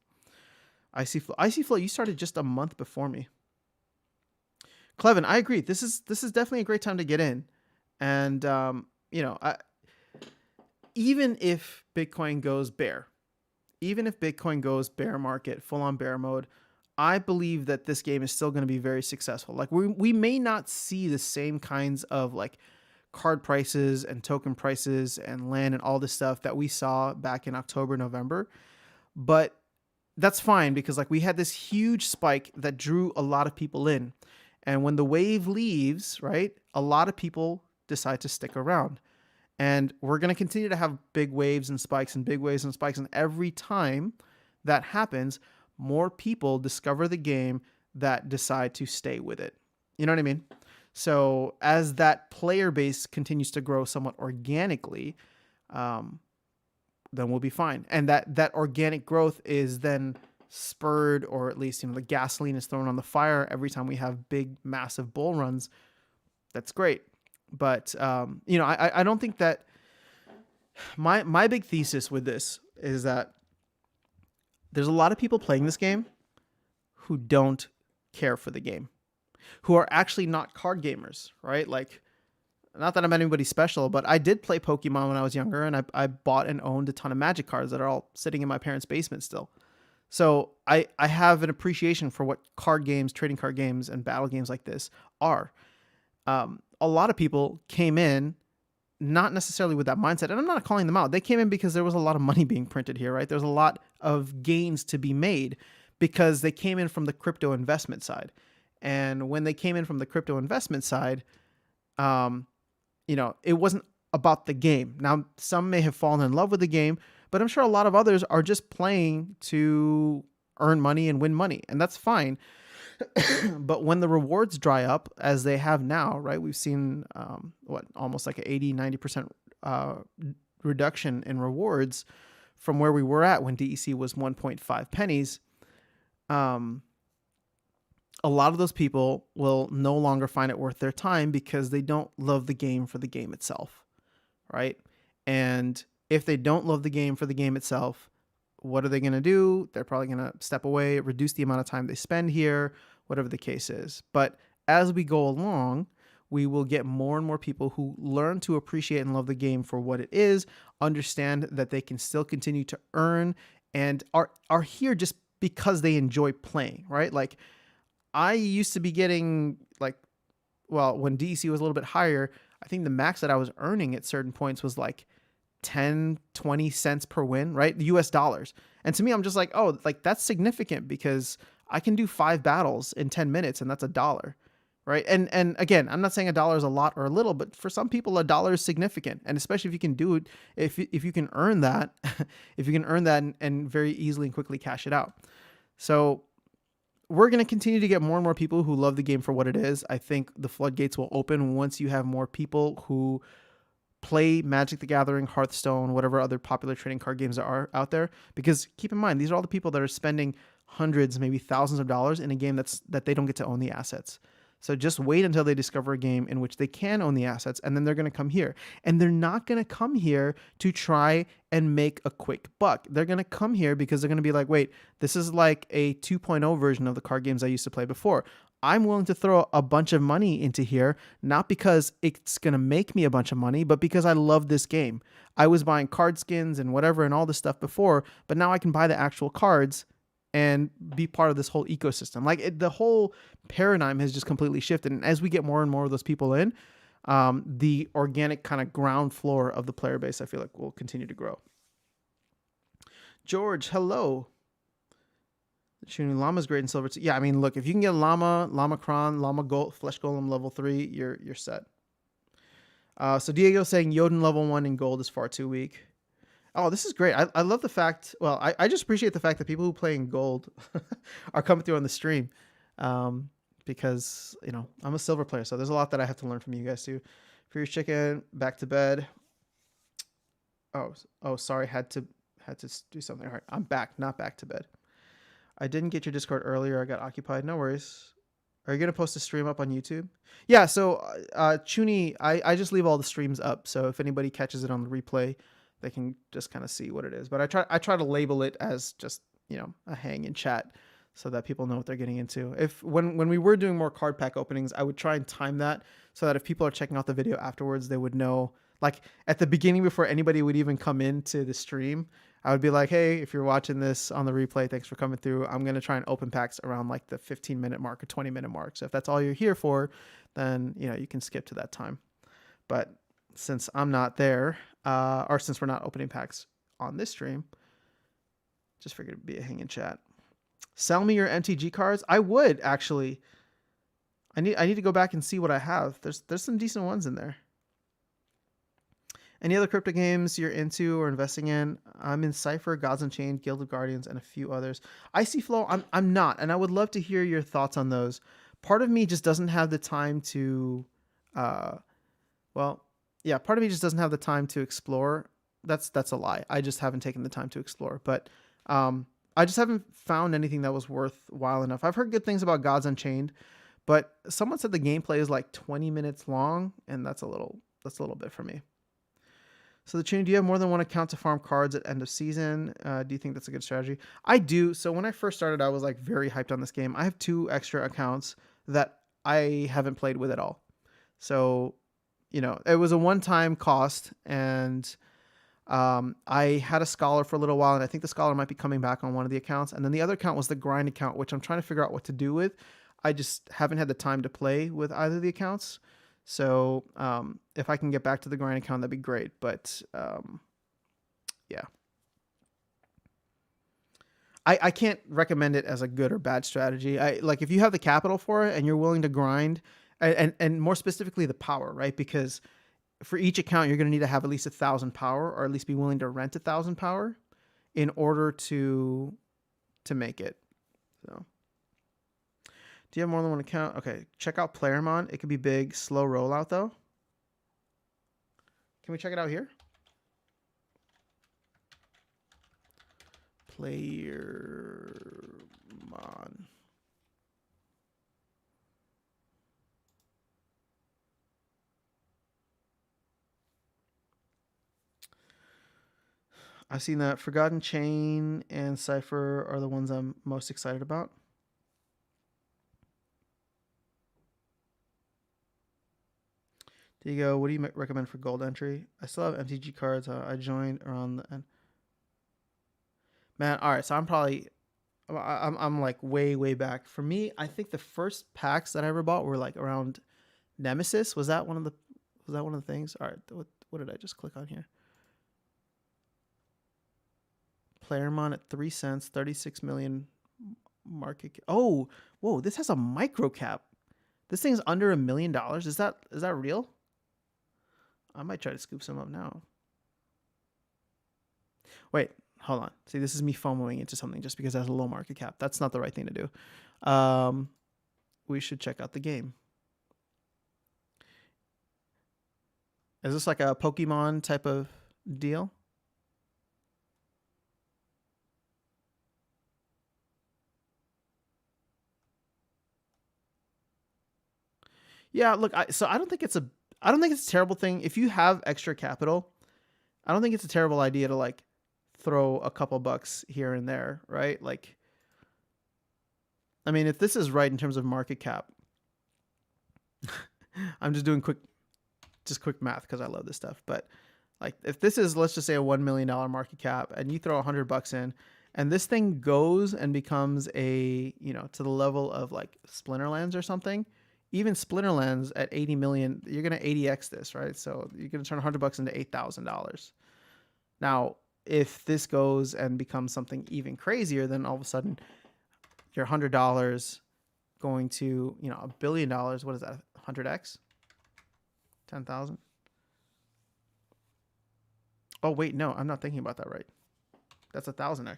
Icy Flow, you started just a month before me. Clevin, I agree. This is definitely a great time to get in. And, you know, even if Bitcoin goes bear, market, full on bear mode, I believe that this game is still going to be very successful. Like, we may not see the same kinds of, like, card prices and token prices and land and all this stuff that we saw back in October, November. But that's fine because like we had this huge spike that drew a lot of people in. And when the wave leaves, right, a lot of people decide to stick around. And we're going to continue to have big waves and spikes and big waves and spikes. And every time that happens, more people discover the game that decide to stay with it. You know what I mean? So as that player base continues to grow somewhat organically, then we'll be fine. And that organic growth is then spurred, or at least, the gasoline is thrown on the fire every time we have big, massive bull runs. That's great. But, I don't think that my big thesis with this is that there's a lot of people playing this game who don't care for the game, who are actually not card gamers, right? Like, not that I'm anybody special, but I did play Pokemon when I was younger, and I bought and owned a ton of Magic cards that are all sitting in my parents' basement still. So I have an appreciation for what card games, trading card games, and battle games like this are. A lot of people came in not necessarily with that mindset, and I'm not calling them out. They came in because there was a lot of money being printed here, right? There's a lot of gains to be made because they came in from the crypto investment side. And when they came in from the crypto investment side, it wasn't about the game. Now, some may have fallen in love with the game, but I'm sure a lot of others are just playing to earn money and win money, and that's fine. But when the rewards dry up, as they have now, right, we've seen almost like an 80-90% reduction in rewards from where we were at when DEC was 1.5 pennies. A lot of those people will no longer find it worth their time because they don't love the game for the game itself, right? And if they don't love the game for the game itself, what are they going to do? They're probably going to step away, reduce the amount of time they spend here, whatever the case is. But as we go along, we will get more and more people who learn to appreciate and love the game for what it is, understand that they can still continue to earn, and are here just because they enjoy playing, right? Like, I used to be getting when DEC was a little bit higher, I think the max that I was earning at certain points was like 10, 20 cents per win, right? US dollars. And to me, I'm just like, oh, like that's significant because I can do 5 battles in 10 minutes and that's $1, right? And again, I'm not saying $1 is a lot or a little, but for some people, $1 is significant. And especially if you can do it, if you can earn that, and very easily and quickly cash it out. So we're going to continue to get more and more people who love the game for what it is. I think the floodgates will open once you have more people who play Magic the Gathering, Hearthstone, whatever other popular trading card games are out there. Because keep in mind, these are all the people that are spending hundreds, maybe thousands of dollars in a game that they don't get to own the assets. So just wait until they discover a game in which they can own the assets, and then they're going to come here. And they're not going to come here to try and make a quick buck. They're going to come here because they're going to be like, wait, this is like a 2.0 version of the card games I used to play before. I'm willing to throw a bunch of money into here, not because it's going to make me a bunch of money, but because I love this game. I was buying card skins and whatever and all this stuff before, but now I can buy the actual cards and be part of this whole ecosystem. The whole paradigm has just completely shifted. And as we get more and more of those people in, the organic kind of ground floor of the player base, I feel like, will continue to grow. George, hello. Shooting Llama's great in silver. Yeah, I mean, look, if you can get Llama Kron, Llama Gold, Flesh Golem level 3, you're set. So Diego saying Jotun level 1 in gold is far too weak. Oh, this is great. I love the fact, I just appreciate the fact that people who play in gold are coming through on the stream. Because, I'm a silver player, so there's a lot that I have to learn from you guys too. Furious Chicken, back to bed. Oh, sorry, had to do something. All right, I'm back, not back to bed. I didn't get your Discord earlier. I got occupied. No worries. Are you going to post a stream up on YouTube? Yeah, so Chuni, I just leave all the streams up, so if anybody catches it on the replay, they can just kind of see what it is. But I try to label it as just, a hang in chat so that people know what they're getting into. When we were doing more card pack openings, I would try and time that so that if people are checking out the video afterwards, they would know, like at the beginning before anybody would even come into the stream, I would be like, hey, if you're watching this on the replay, thanks for coming through. I'm going to try and open packs around like the 15-minute mark or 20-minute mark. So if that's all you're here for, then, you can skip to that time. But since I'm not there, or since we're not opening packs on this stream, just figured it'd be a hanging chat. Sell me your MTG cards. I would actually. I need to go back and see what I have. There's some decent ones in there. Any other crypto games you're into or investing in? I'm in Cypher, Gods Unchained, Guild of Guardians, and a few others. Icy Flow, I'm not, and I would love to hear your thoughts on those. Part of me just doesn't have the time to, well, yeah, part of me just doesn't have the time to explore. That's a lie. I just haven't taken the time to explore, but I just haven't found anything that was worthwhile enough. I've heard good things about Gods Unchained, but someone said the gameplay is like 20 minutes long, and that's a little bit for me. So the tune, do you have more than one account to farm cards at end of season? Do you think that's a good strategy? I do. So when I first started, I was like very hyped on this game. I have 2 extra accounts that I haven't played with at all. So, it was a one-time cost, and I had a Scholar for a little while, and I think the Scholar might be coming back on one of the accounts. And then the other account was the grind account, which I'm trying to figure out what to do with. I just haven't had the time to play with either of the accounts. So if I can get back to the grind account, that'd be great. But yeah, I can't recommend it as a good or bad strategy. Like if you have the capital for it and you're willing to grind, and more specifically the power, right? Because for each account, you're going to need to have at least 1,000 power, or at least be willing to rent 1,000 power in order to make it. So. Do you have more than one account? Okay, check out Playermon. It could be big, slow rollout though. Can we check it out here? Playermon. I've seen that. Forgotten Chain and Cypher are the ones I'm most excited about. There you go. What do you recommend for gold entry? I still have MTG cards. I joined around the end. Man, all right. So I'm like way back. For me, I think the first packs that I ever bought were like around Nemesis. Was that one of the things? All right. What did I just click on here? Playermon at 3 cents, 36 million market. Oh, whoa! This has a micro cap. This thing's under $1 million. Is that real? I might try to scoop some up now. Wait, hold on. See, this is me FOMOing into something just because it has a low market cap. That's not the right thing to do. We should check out the game. Is this like a Pokemon type of deal? Yeah, look, I don't think it's a terrible thing. If you have extra capital, I don't think it's a terrible idea to like throw a couple bucks here and there, right? Like, I mean, if this is right in terms of market cap, I'm just doing quick math because I love this stuff. But like, if this is, let's just say, a $1 million market cap, and you throw $100 in, and this thing goes and becomes to the level of like Splinterlands or something. Even Splinterlands at 80 million, you're going to 80x this, right? So you're going to turn $100 into $8,000. Now, if this goes and becomes something even crazier, then all of a sudden your $100 going to, $1 billion. What is that? 100x? 10,000? Oh, wait, no, I'm not thinking about that right. That's 1,000x.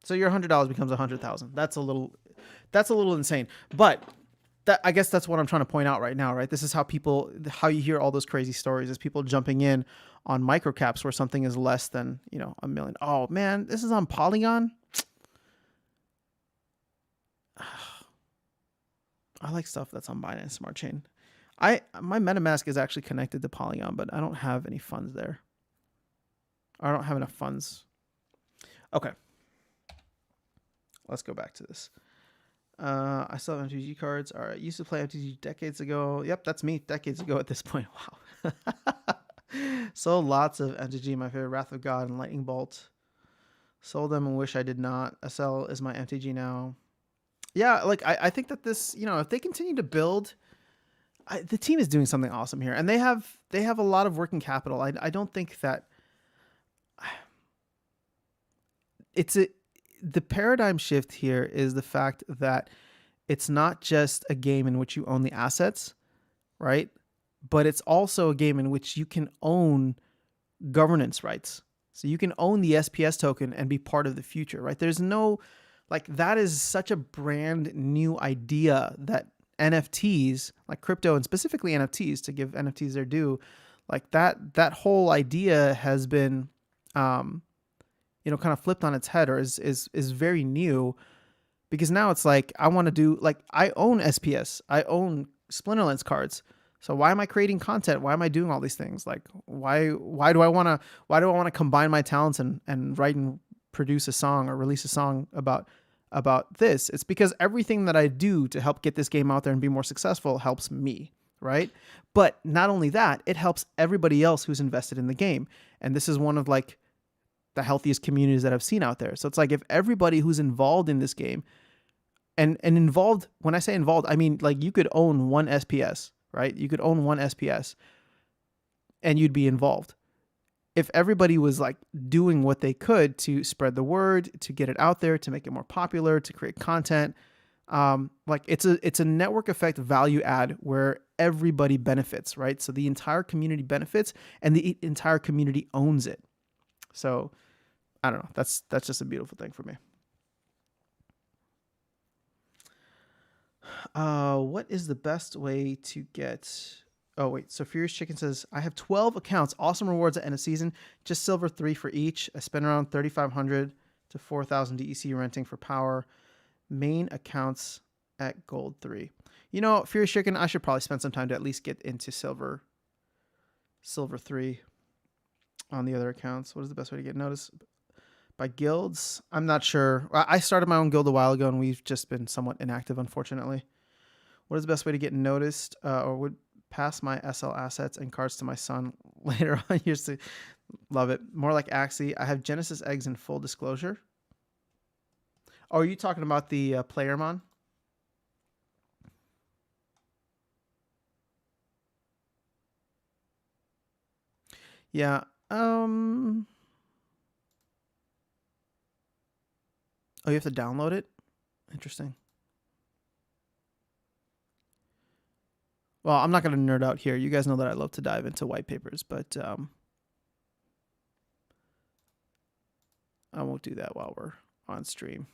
So your $100 becomes 100,000. That's a little insane. But I guess that's what I'm trying to point out right now, right? This is how you hear all those crazy stories, is people jumping in on microcaps where something is less than, $1 million. Oh man, this is on Polygon. I like stuff that's on Binance Smart Chain. My MetaMask is actually connected to Polygon, but I don't have any funds there. I don't have enough funds. Okay. Let's go back to this. I still have MTG cards. All right. Used to play MTG decades ago. Yep, that's me decades ago at this point. Wow. So lots of MTG. My favorite, Wrath of God and Lightning Bolt. Sold them and wish I did not. SL is my MTG now. Yeah, like I think that this, if they continue to build, The team is doing something awesome here, and they have a lot of working capital. I don't think that it's a the paradigm shift here is the fact that it's not just a game in which you own the assets, right? But it's also a game in which you can own governance rights. So you can own the SPS token and be part of the future, right? There's no like that is such a brand new idea that NFTs, like crypto and specifically NFTs, to give NFTs their due, like that whole idea has been kind of flipped on its head, or is very new, because now it's like I want to do, like, I own SPS, I own Splinterlands cards. So why am I creating content? Why am I doing all these things? Like why do I want to combine my talents and write and produce a song or release a song about this? It's because everything that I do to help get this game out there and be more successful helps me, right? But not only that, it helps everybody else who's invested in the game. And this is one of like the healthiest communities that I've seen out there. So it's like if everybody who's involved in this game, and involved, when I say involved, I mean like you could own one SPS, right? You could own one SPS and you'd be involved. If everybody was like doing what they could to spread the word, to get it out there, to make it more popular, to create content, like it's a network effect value add where everybody benefits, right? So the entire community benefits and the entire community owns it. So I don't know. That's just a beautiful thing for me. What is the best way to get? Oh wait, so Furious Chicken says I have 12 accounts, awesome rewards at end of season, just silver 3 for each. I spend around 3,500 to 4,000 DEC renting for power. Main accounts at gold 3. Furious Chicken, I should probably spend some time to at least get into silver 3 on the other accounts. What is the best way to get noticed? By guilds? I'm not sure. I started my own guild a while ago, and we've just been somewhat inactive, unfortunately. What is the best way to get noticed, or would pass my SL assets and cards to my son later on years to love it? More like Axie. I have Genesis eggs in full disclosure. Oh, are you talking about the Playermon? Yeah. Oh, you have to download it? Interesting. Well, I'm not going to nerd out here. You guys know that I love to dive into white papers, but I won't do that while we're on stream.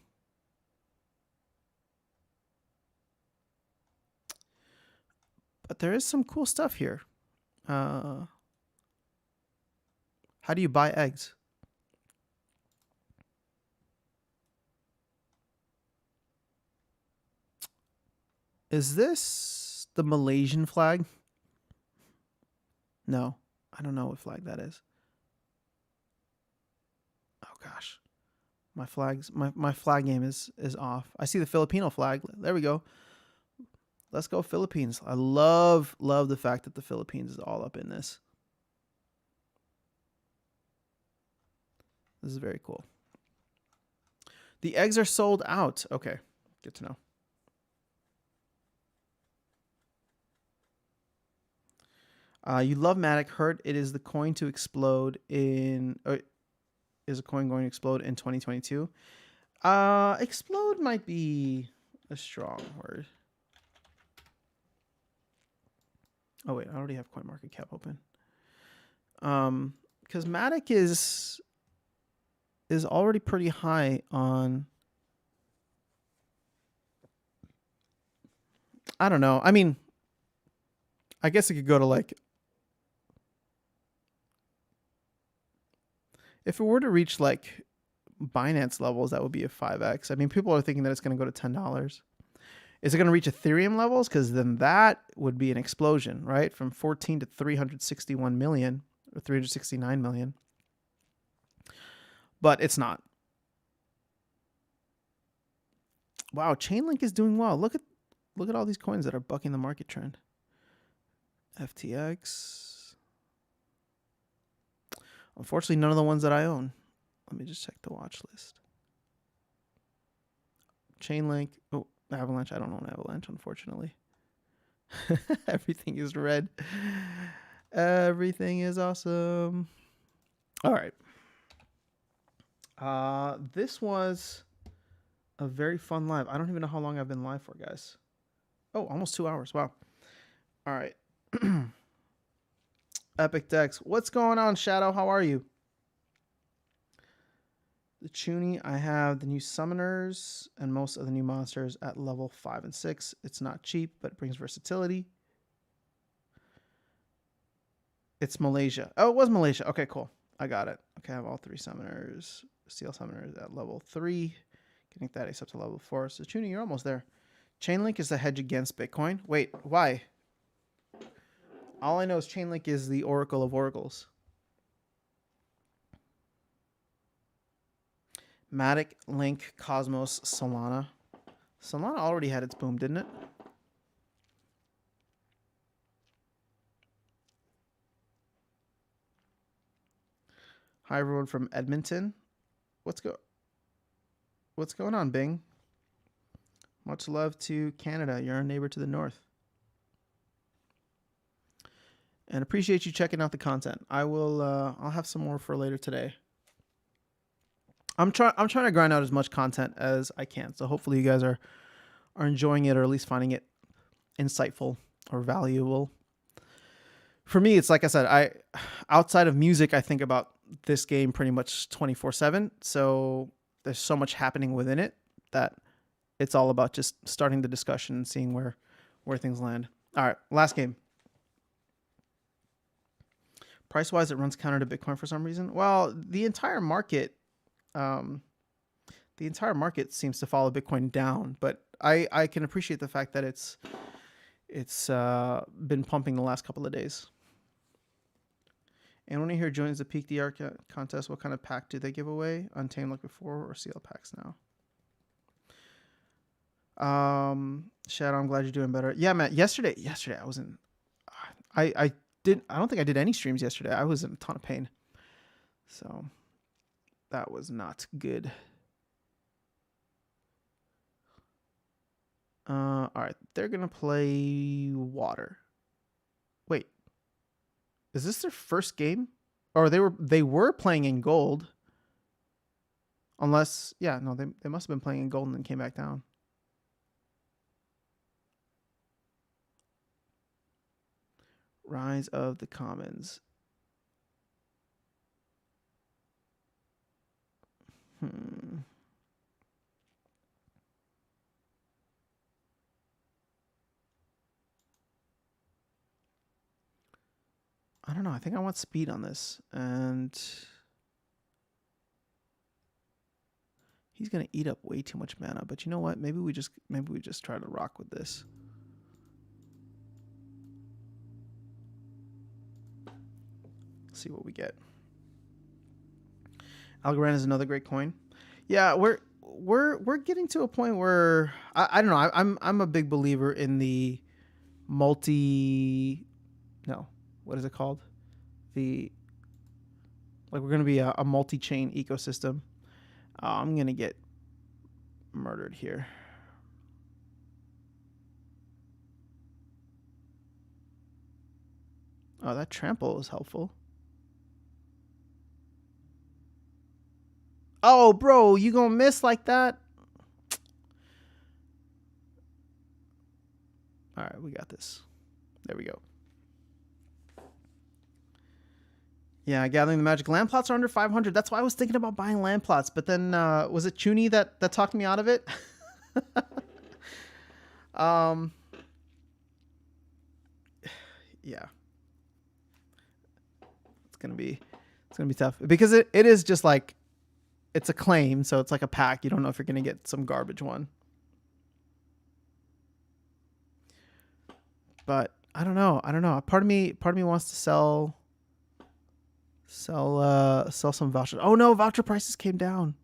But there is some cool stuff here. How do you buy eggs? Is this the Malaysian flag? No, I don't know what flag that is. Oh gosh, my flag game is off. I see the Filipino flag. There we go. Let's go Philippines. I love the fact that the Philippines is all up in this. This is very cool. The eggs are sold out. Okay, good to know. You love Matic. Heard it is the coin to explode in. Is a coin going to explode in 2022? Explode might be a strong word. Oh wait, I already have CoinMarketCap open. Because Matic is already pretty high on. I don't know. I mean, I guess it could go to like. If it were to reach like Binance levels, that would be a 5x. I mean, people are thinking that it's going to go to $10. Is it going to reach Ethereum levels? Because then that would be an explosion, right? From 14 to 361 million or 369 million. But it's not. Wow, Chainlink is doing well. Look at all these coins that are bucking the market trend. FTX. Unfortunately, none of the ones that I own. Let me just check the watch list. Chainlink. Oh, Avalanche. I don't own Avalanche, unfortunately. Everything is red. Everything is awesome. All right. This was a very fun live. I don't even know how long I've been live for, guys. Oh, almost 2 hours. Wow. All right. Epic Dex. What's going on, Shadow? How are you? The Chuny, I have the new summoners and most of the new monsters at level 5 and 6. It's not cheap, but it brings versatility. It's Malaysia. Oh, it was Malaysia. Okay, cool. I got it. Okay, I have all 3 summoners. Steel summoners at level 3. Getting that ace up to level 4. So Chuny, you're almost there. Chainlink is the hedge against Bitcoin. Wait, why? All I know is Chainlink is the oracle of oracles. Matic, Link, Cosmos, Solana. Solana already had its boom, didn't it? Hi, everyone from Edmonton. What's going on, Bing? Much love to Canada. You're our neighbor to the north. And appreciate you checking out the content. I'll have some more for later today. I'm trying to grind out as much content as I can. So hopefully you guys are enjoying it, or at least finding it insightful or valuable. For me, it's like I said, outside of music, I think about this game pretty much 24/7. So there's so much happening within it that it's all about just starting the discussion and seeing where things land. All right, last game. Price-wise, it runs counter to Bitcoin for some reason. Well, the entire market seems to follow Bitcoin down, but I can appreciate the fact that it's been pumping the last couple of days. And when you hear joins the Peak DR contest, what kind of pack do they give away? Untamed like before, or CL packs now? Shadow, I'm glad you're doing better. Yeah, Matt. Yesterday I was in. I don't think I did any streams yesterday. I was in a ton of pain, so that was not good. All right, they're gonna play water. Wait, is this their first game? Or they were playing in gold. Unless, yeah, no, they must have been playing in gold and then came back down. Rise of the Commons. I don't know. I think I want speed on this, and he's gonna eat up way too much mana. But you know what? Maybe we just try to rock with this. See what we get. Algorand is another great coin. Yeah, we're getting to a point where I don't know. I'm a big believer in the what is it called? We're going to be a multi-chain ecosystem. I'm going to get murdered here. Oh, that trample is helpful. Oh, bro, you going to miss like that? All right, we got this. There we go. Yeah, gathering the magic. Land plots are under 500. That's why I was thinking about buying land plots. But then, was it Chuny that talked me out of it? Yeah. It's gonna be tough. Because it is just like, it's a claim, so it's like a pack. You don't know if you're gonna get some garbage one. But I don't know. Part of me wants to sell some vouchers. Oh no, voucher prices came down.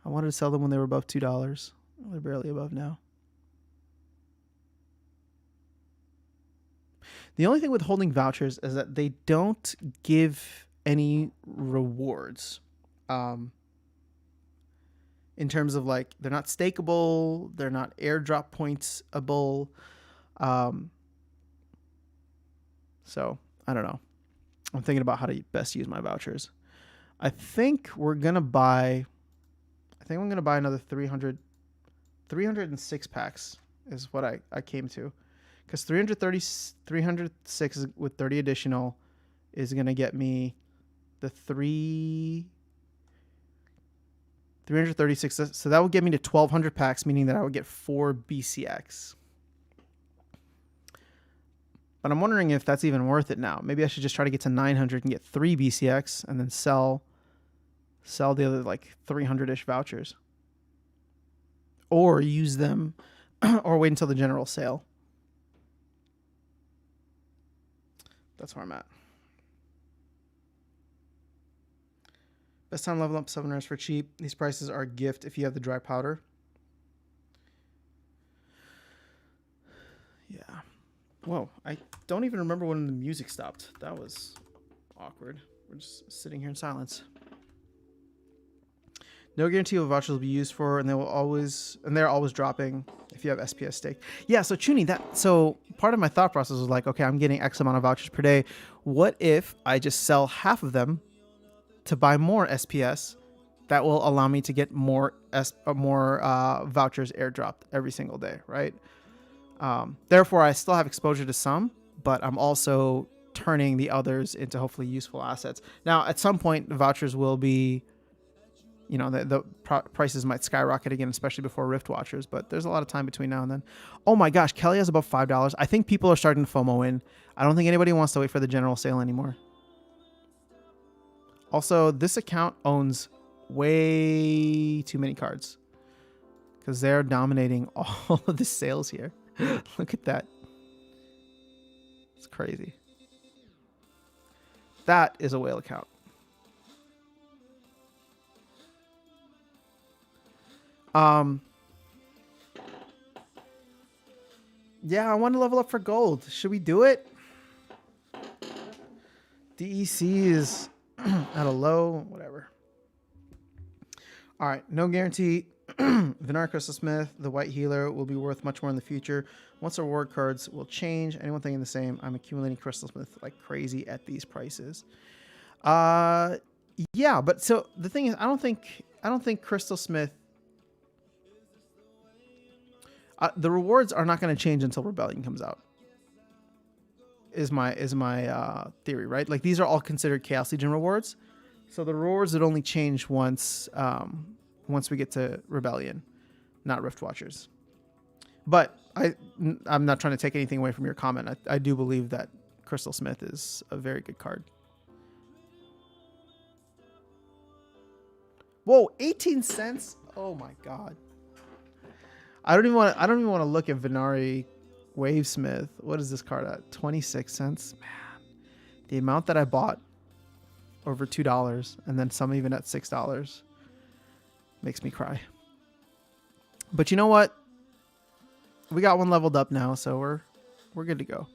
I wanted to sell them when they were above $2. They're barely above now. The only thing with holding vouchers is that they don't give any rewards. In terms of, like, they're not stakeable, they're not airdrop pointsable. So I don't know. I'm thinking about how to best use my vouchers. I think we're going to buy, another 306 packs is what I came to. Because 306 with 30 additional is going to get me the 336. So that would get me to 1,200 packs, meaning that I would get 4 BCX. But I'm wondering if that's even worth it now. Maybe I should just try to get to 900 and get 3 BCX and then sell the other like 300-ish vouchers. Or use them or wait until the general sale. That's where I'm at. Best time level up summoners for cheap. These prices are a gift if you have the dry powder. Yeah. Whoa, I don't even remember when the music stopped. That was awkward. We're just sitting here in silence. No guarantee what vouchers will be used for, and they're always dropping if you have SPS stake. Yeah, so Chuni, so part of my thought process was like, okay, I'm getting X amount of vouchers per day. What if I just sell half of them to buy more SPS? That will allow me to get more vouchers airdropped every single day, right? Therefore, I still have exposure to some, but I'm also turning the others into hopefully useful assets. Now, at some point, the vouchers will be, the prices might skyrocket again, especially before Rift Watchers, but there's a lot of time between now and then. Oh my gosh, Kelly has about $5. I think people are starting to FOMO in. I don't think anybody wants to wait for the general sale anymore. Also, this account owns way too many cards because they're dominating all of the sales here. Look at that. It's crazy. That is a whale account. Yeah, I want to level up for gold. Should we do it? DEC is at a low, whatever. All right, no guarantee. Venari Crystal Smith, the White Healer, will be worth much more in the future. Once reward cards will change, anyone thinking the same, I'm accumulating Crystal Smith like crazy at these prices. Yeah, but so the thing is, I don't think Crystal Smith. The rewards are not going to change until Rebellion comes out. Is my theory, right? Like these are all considered Chaos Legion rewards, so the rewards would only change once we get to Rebellion, not Rift Watchers. But I'm not trying to take anything away from your comment. I do believe that Crystal Smith is a very good card. Whoa, 18 cents! Oh my god. I don't even want to look at Venari Wavesmith. What is this card at? 26 cents? Man. The amount that I bought over $2 and then some even at $6 makes me cry. But you know what? We got one leveled up now, so we're good to go.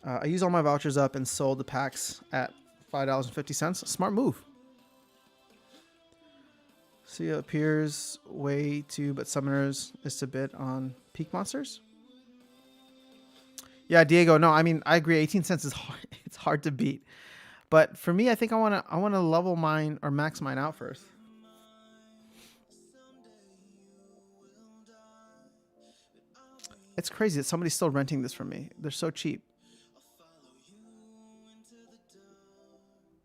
I used all my vouchers up and sold the packs at $5.50. Smart move. See, it appears way too, but summoners is to bid on peak monsters. Yeah, Diego. No, I mean I agree. 18 cents is hard. It's hard to beat. But for me, I think I want to level mine or max mine out first. It's crazy that somebody's still renting this from me. They're so cheap.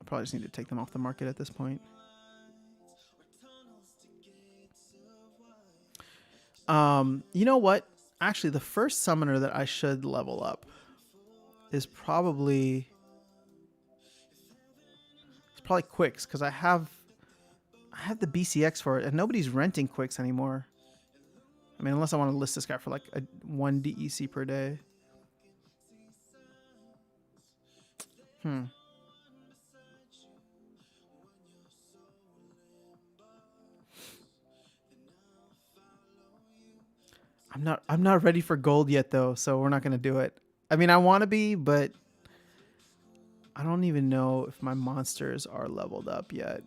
I probably just need to take them off the market at this point. You know what? Actually, the first summoner that I should level up is probably Quicks, because I have the BCX for it, and nobody's renting Quicks anymore. I mean, unless I want to list this guy for like 1 DEC per day. I'm not ready for gold yet though, so we're not gonna do it. I mean, I want to be, but I don't even know if my monsters are leveled up yet.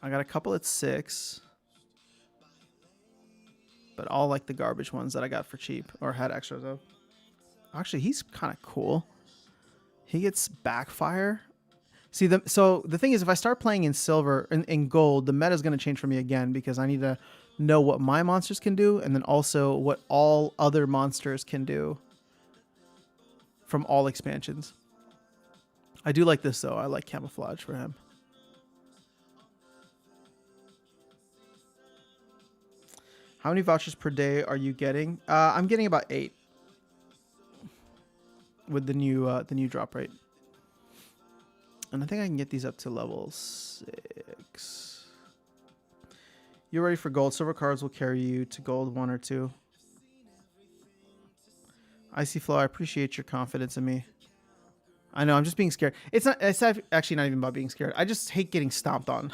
I got a couple at 6. but all like the garbage ones that I got for cheap or had extras of. Actually, he's kind of cool. He gets backfire. See, so the thing is, if I start playing in silver and in gold, the meta is going to change for me again because I need to know what my monsters can do and then also what all other monsters can do from all expansions. I do like this, though. I like camouflage for him. How many vouchers per day are you getting? I'm getting about 8 with the new drop rate. And I think I can get these up to level 6. You're ready for gold. Silver cards will carry you to gold 1 or 2. Icy Flow, I appreciate your confidence in me. I know, I'm just being scared. It's actually not even about being scared. I just hate getting stomped on.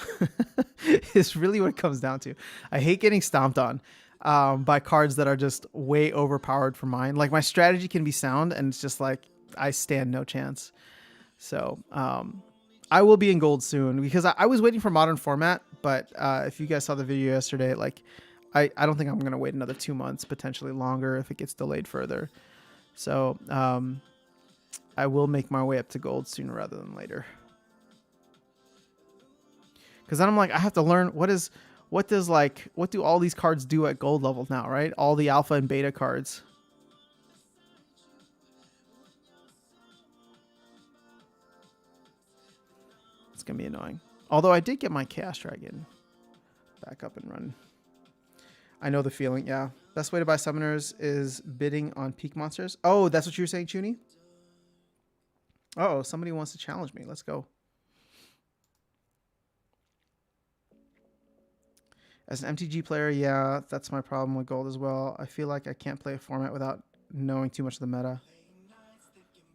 It's really what it comes down to. I hate getting stomped on by cards that are just way overpowered for mine. Like, my strategy can be sound, and it's just like, I stand no chance. So, I will be in gold soon because I was waiting for modern format, but if you guys saw the video yesterday, like, I don't think I'm going to wait another 2 months, potentially longer if it gets delayed further. So, I will make my way up to gold sooner rather than later. Because then I'm like, I have to learn what do all these cards do at gold level now, right? All the alpha and beta cards. It's going to be annoying. Although I did get my Chaos Dragon back up and running. I know the feeling, yeah. Best way to buy summoners is bidding on peak monsters. Oh, that's what you were saying, Chuny? Oh, somebody wants to challenge me. Let's go. As an MTG player, yeah, that's my problem with gold as well. I feel like I can't play a format without knowing too much of the meta.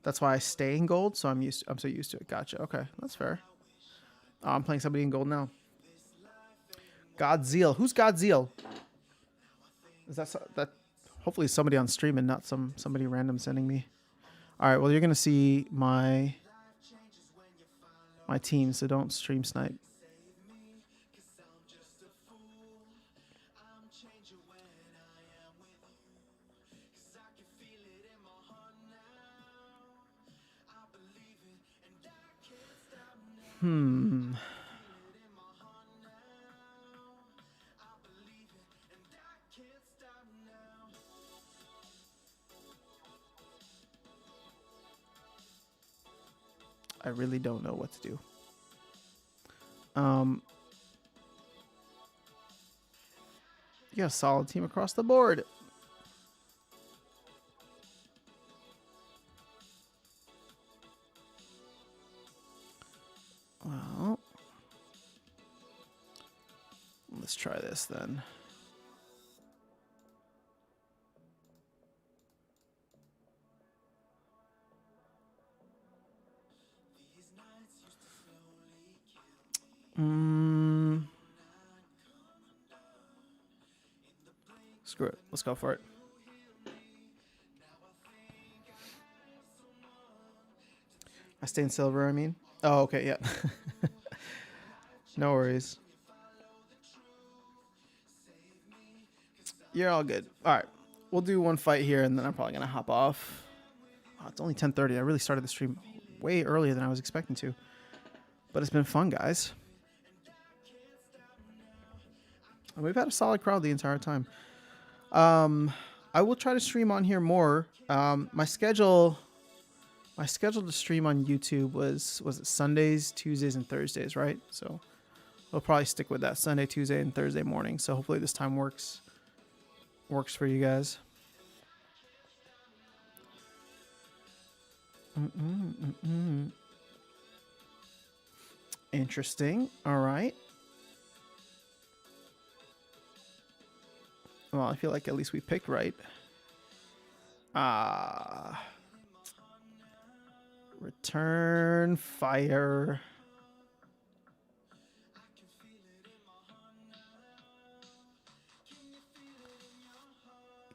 That's why I stay in gold, so I'm so used to it. Gotcha. Okay, that's fair. Oh, I'm playing somebody in gold now. Godzeel. Who's Godzeel? Is that hopefully somebody on stream and not somebody random sending me. All right, well, you're going to see my team, so don't stream snipe. I really don't know what to do. You got a solid team across the board. Well, let's try this then. Screw it. Let's go for it. I stay in silver, I mean. Oh, okay, yeah. No worries. You're all good. All right. We'll do one fight here, and then I'm probably going to hop off. Oh, it's only 10:30. I really started the stream way earlier than I was expecting to. But it's been fun, guys. And we've had a solid crowd the entire time. I will try to stream on here more. My schedule to stream on YouTube was it Sundays, Tuesdays, and Thursdays, right? So I'll probably stick with that Sunday, Tuesday, and Thursday morning. So hopefully this time works for you guys. Interesting. All right. Well, I feel like at least we picked right. Return fire.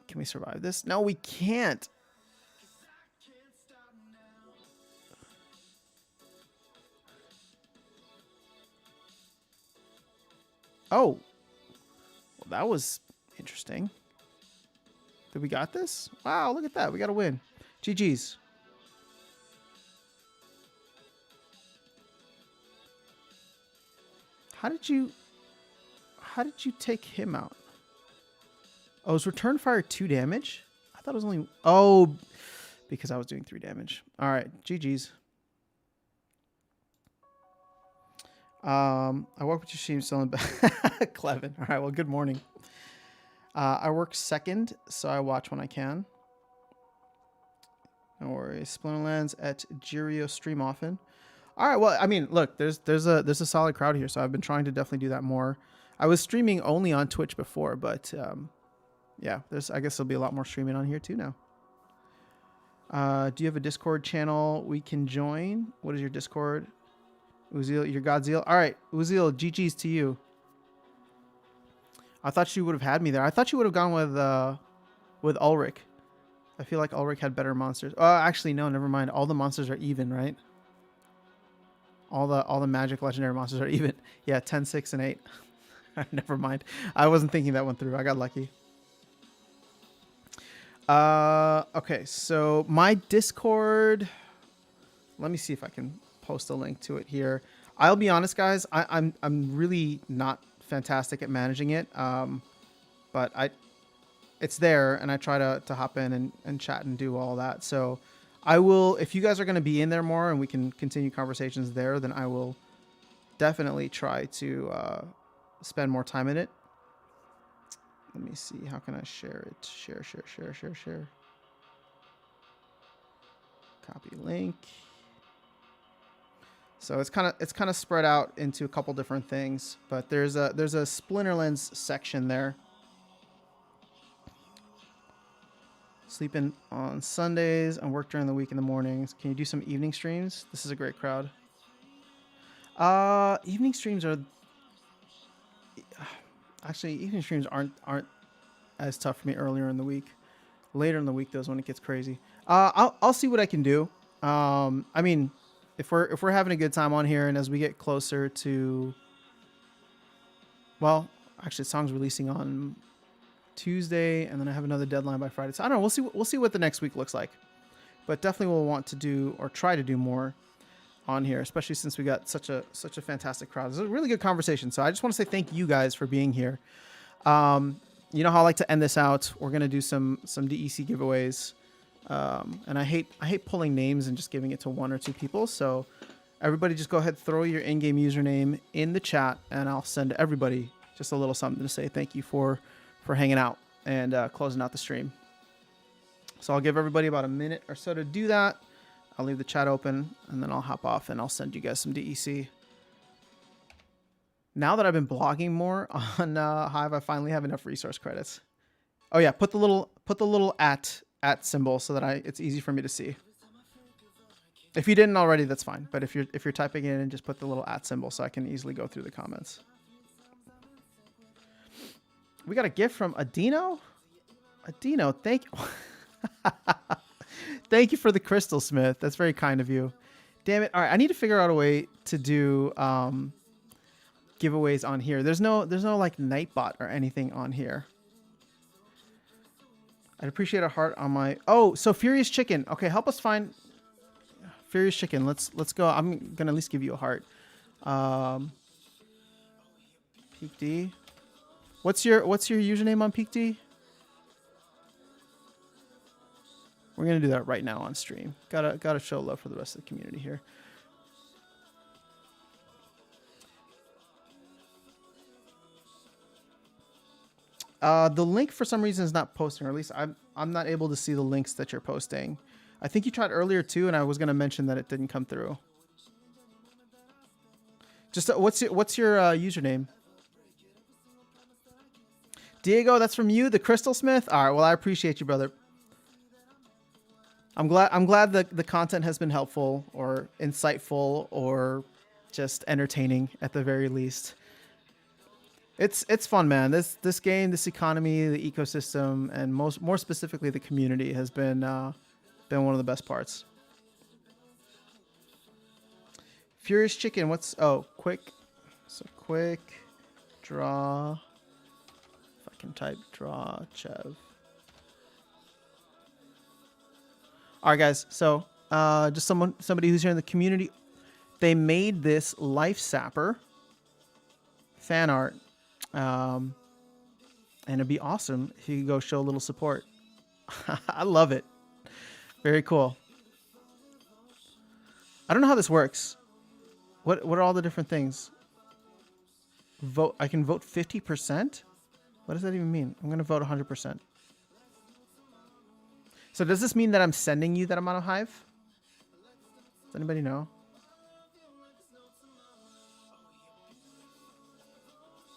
Can we survive this? No, we can't. Oh. Well, that was interesting. Did we got this? Wow, look at that. We got a win. GG's. How did you take him out? Oh, is return fire 2 damage? I thought it was only... Oh, because I was doing 3 damage. All right, GG's. I work with your stream still in Clevin. All right, well, good morning. I work second, so I watch when I can. No worries. Splinterlands at Jirio stream often. All right, well, I mean, look, there's a solid crowd here, so I've been trying to definitely do that more. I was streaming only on Twitch before, but yeah, I guess there'll be a lot more streaming on here too now. Do you have a Discord channel we can join? What is your Discord? Uzil, your Godzilla. All right, Uzil, GG's to you. I thought you would have had me there. I thought you would have gone with Ulrich. I feel like Ulrich had better monsters. Oh, actually, no, never mind. All the monsters are even, right? All the magic legendary monsters are even. Yeah, 10, 6, and 8. Never mind. I wasn't thinking that one through. I got lucky. Okay, so my Discord. Let me see if I can post a link to it here. I'll be honest, guys. I'm really not fantastic at managing it. But it's there, and I try to hop in and chat and do all that. So I will, if you guys are going to be in there more and we can continue conversations there, then I will definitely try to spend more time in it. Let me see. How can I share it? Share. Copy link. So it's kind of spread out into a couple different things, but there's a Splinterlands section there. Sleeping on Sundays and work during the week in the mornings. Can you do some evening streams? This is a great crowd. Evening streams are actually aren't as tough for me earlier in the week. Later in the week though is when it gets crazy. I'll see what I can do. I mean, if we're having a good time on here, and as we get closer to, well, actually, the song's releasing on Tuesday, and then I have another deadline by Friday. So I don't know. We'll see what the next week looks like. But definitely we'll want to do or try to do more on here, especially since we got such a fantastic crowd. It's a really good conversation. So I just want to say thank you guys for being here. You know how I like to end this out. We're gonna do some DEC giveaways. And I hate pulling names and just giving it to 1 or 2 people. So everybody just go ahead, throw your in-game username in the chat, and I'll send everybody just a little something to say thank you for hanging out and closing out the stream. So I'll give everybody about a minute or so to do that. I'll leave the chat open, and then I'll hop off and I'll send you guys some DEC. Now that I've been blogging more on Hive, I finally have enough resource credits. Oh yeah, put the little at symbol so that it's easy for me to see. If you didn't already, that's fine. But if you're typing in, just put the little at symbol so I can easily go through the comments. We got a gift from Adino. Adino, thank you. Thank you for the crystal, Smith. That's very kind of you. Damn it. All right, I need to figure out a way to do giveaways on here. There's no like Nightbot or anything on here. I'd appreciate a heart on my... Oh, so Furious Chicken. Okay, help us find Furious Chicken. Let's go. I'm gonna at least give you a heart. Peak D. What's your username on Peak D? We're gonna do that right now on stream. Gotta show love for the rest of the community here. The link for some reason is not posting, or at least I'm not able to see the links that you're posting. I think you tried earlier too, and I was gonna mention that it didn't come through. Just what's your username? Diego, that's from you, the Crystal Smith. All right, well I appreciate you, brother. I'm glad that the content has been helpful or insightful or just entertaining at the very least. It's fun, man. This game, this economy, the ecosystem, and more specifically the community has been one of the best parts. Furious Chicken, quick draw. If I can type draw Chev. All right, guys. So just somebody who's here in the community, they made this Life Sapper fan art. And it'd be awesome if you could go show a little support. I love it. Very cool. I don't know how this works. What are all the different things? Vote. I can vote 50%? What does that even mean? I'm going to vote 100%. So does this mean that I'm sending you that amount of Hive? Does anybody know?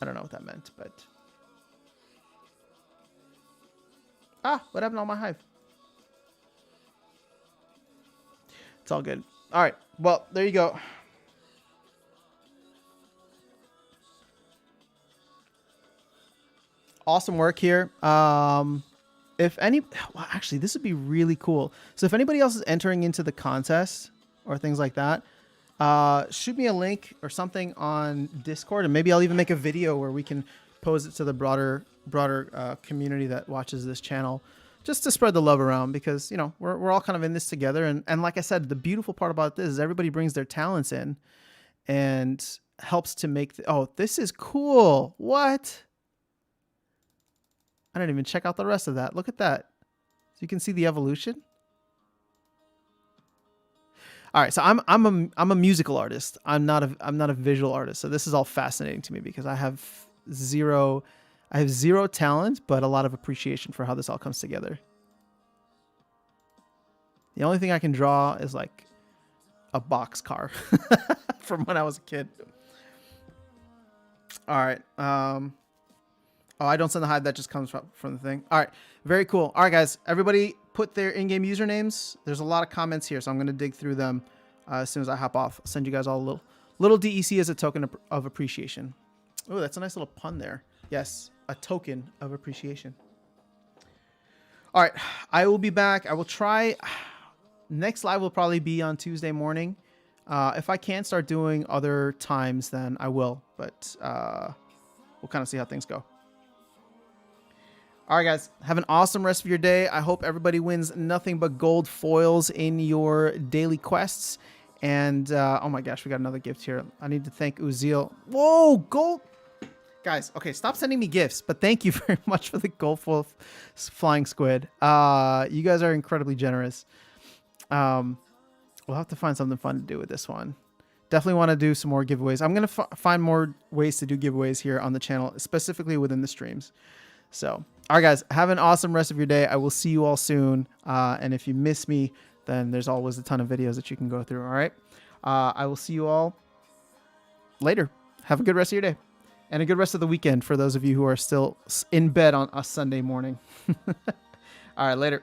I don't know what that meant, but... Ah, what happened to all my Hive? It's all good. All right. Well, there you go. Awesome work here. If any, well, actually, this would be really cool. So if anybody else is entering into the contest or things like that, shoot me a link or something on Discord, and maybe I'll even make a video where we can pose it to the broader community that watches this channel, just to spread the love around, because, you know, we're all kind of in this together. And like I said, the beautiful part about this is everybody brings their talents in and helps to make, oh, this is cool. What? I didn't even check out the rest of that. Look at that. So you can see the evolution. All right, so I'm a musical artist. I'm not a visual artist. So this is all fascinating to me because I have zero talent, but a lot of appreciation for how this all comes together. The only thing I can draw is like a box car from when I was a kid. All right. Oh, I don't send the Hive. That just comes from the thing. All right. Very cool. All right, guys. Everybody put their in-game usernames. There's a lot of comments here, so I'm going to dig through them as soon as I hop off. I'll send you guys all a little DEC as a token of appreciation. Oh, that's a nice little pun there. Yes, a token of appreciation. All right. I will be back. I will try. Next live will probably be on Tuesday morning. If I can't start doing other times, then I will. But we'll kind of see how things go. All right, guys, have an awesome rest of your day. I hope everybody wins nothing but gold foils in your daily quests. And, oh my gosh, we got another gift here. I need to thank Uziel. Whoa, gold. Guys, okay, stop sending me gifts, but thank you very much for the gold foil flying squid. You guys are incredibly generous. We'll have to find something fun to do with this one. Definitely want to do some more giveaways. I'm going to find more ways to do giveaways here on the channel, specifically within the streams. So, all right, guys, have an awesome rest of your day. I will see you all soon. And if you miss me, then there's always a ton of videos that you can go through. All right. I will see you all later. Have a good rest of your day and a good rest of the weekend for those of you who are still in bed on a Sunday morning. All right, later.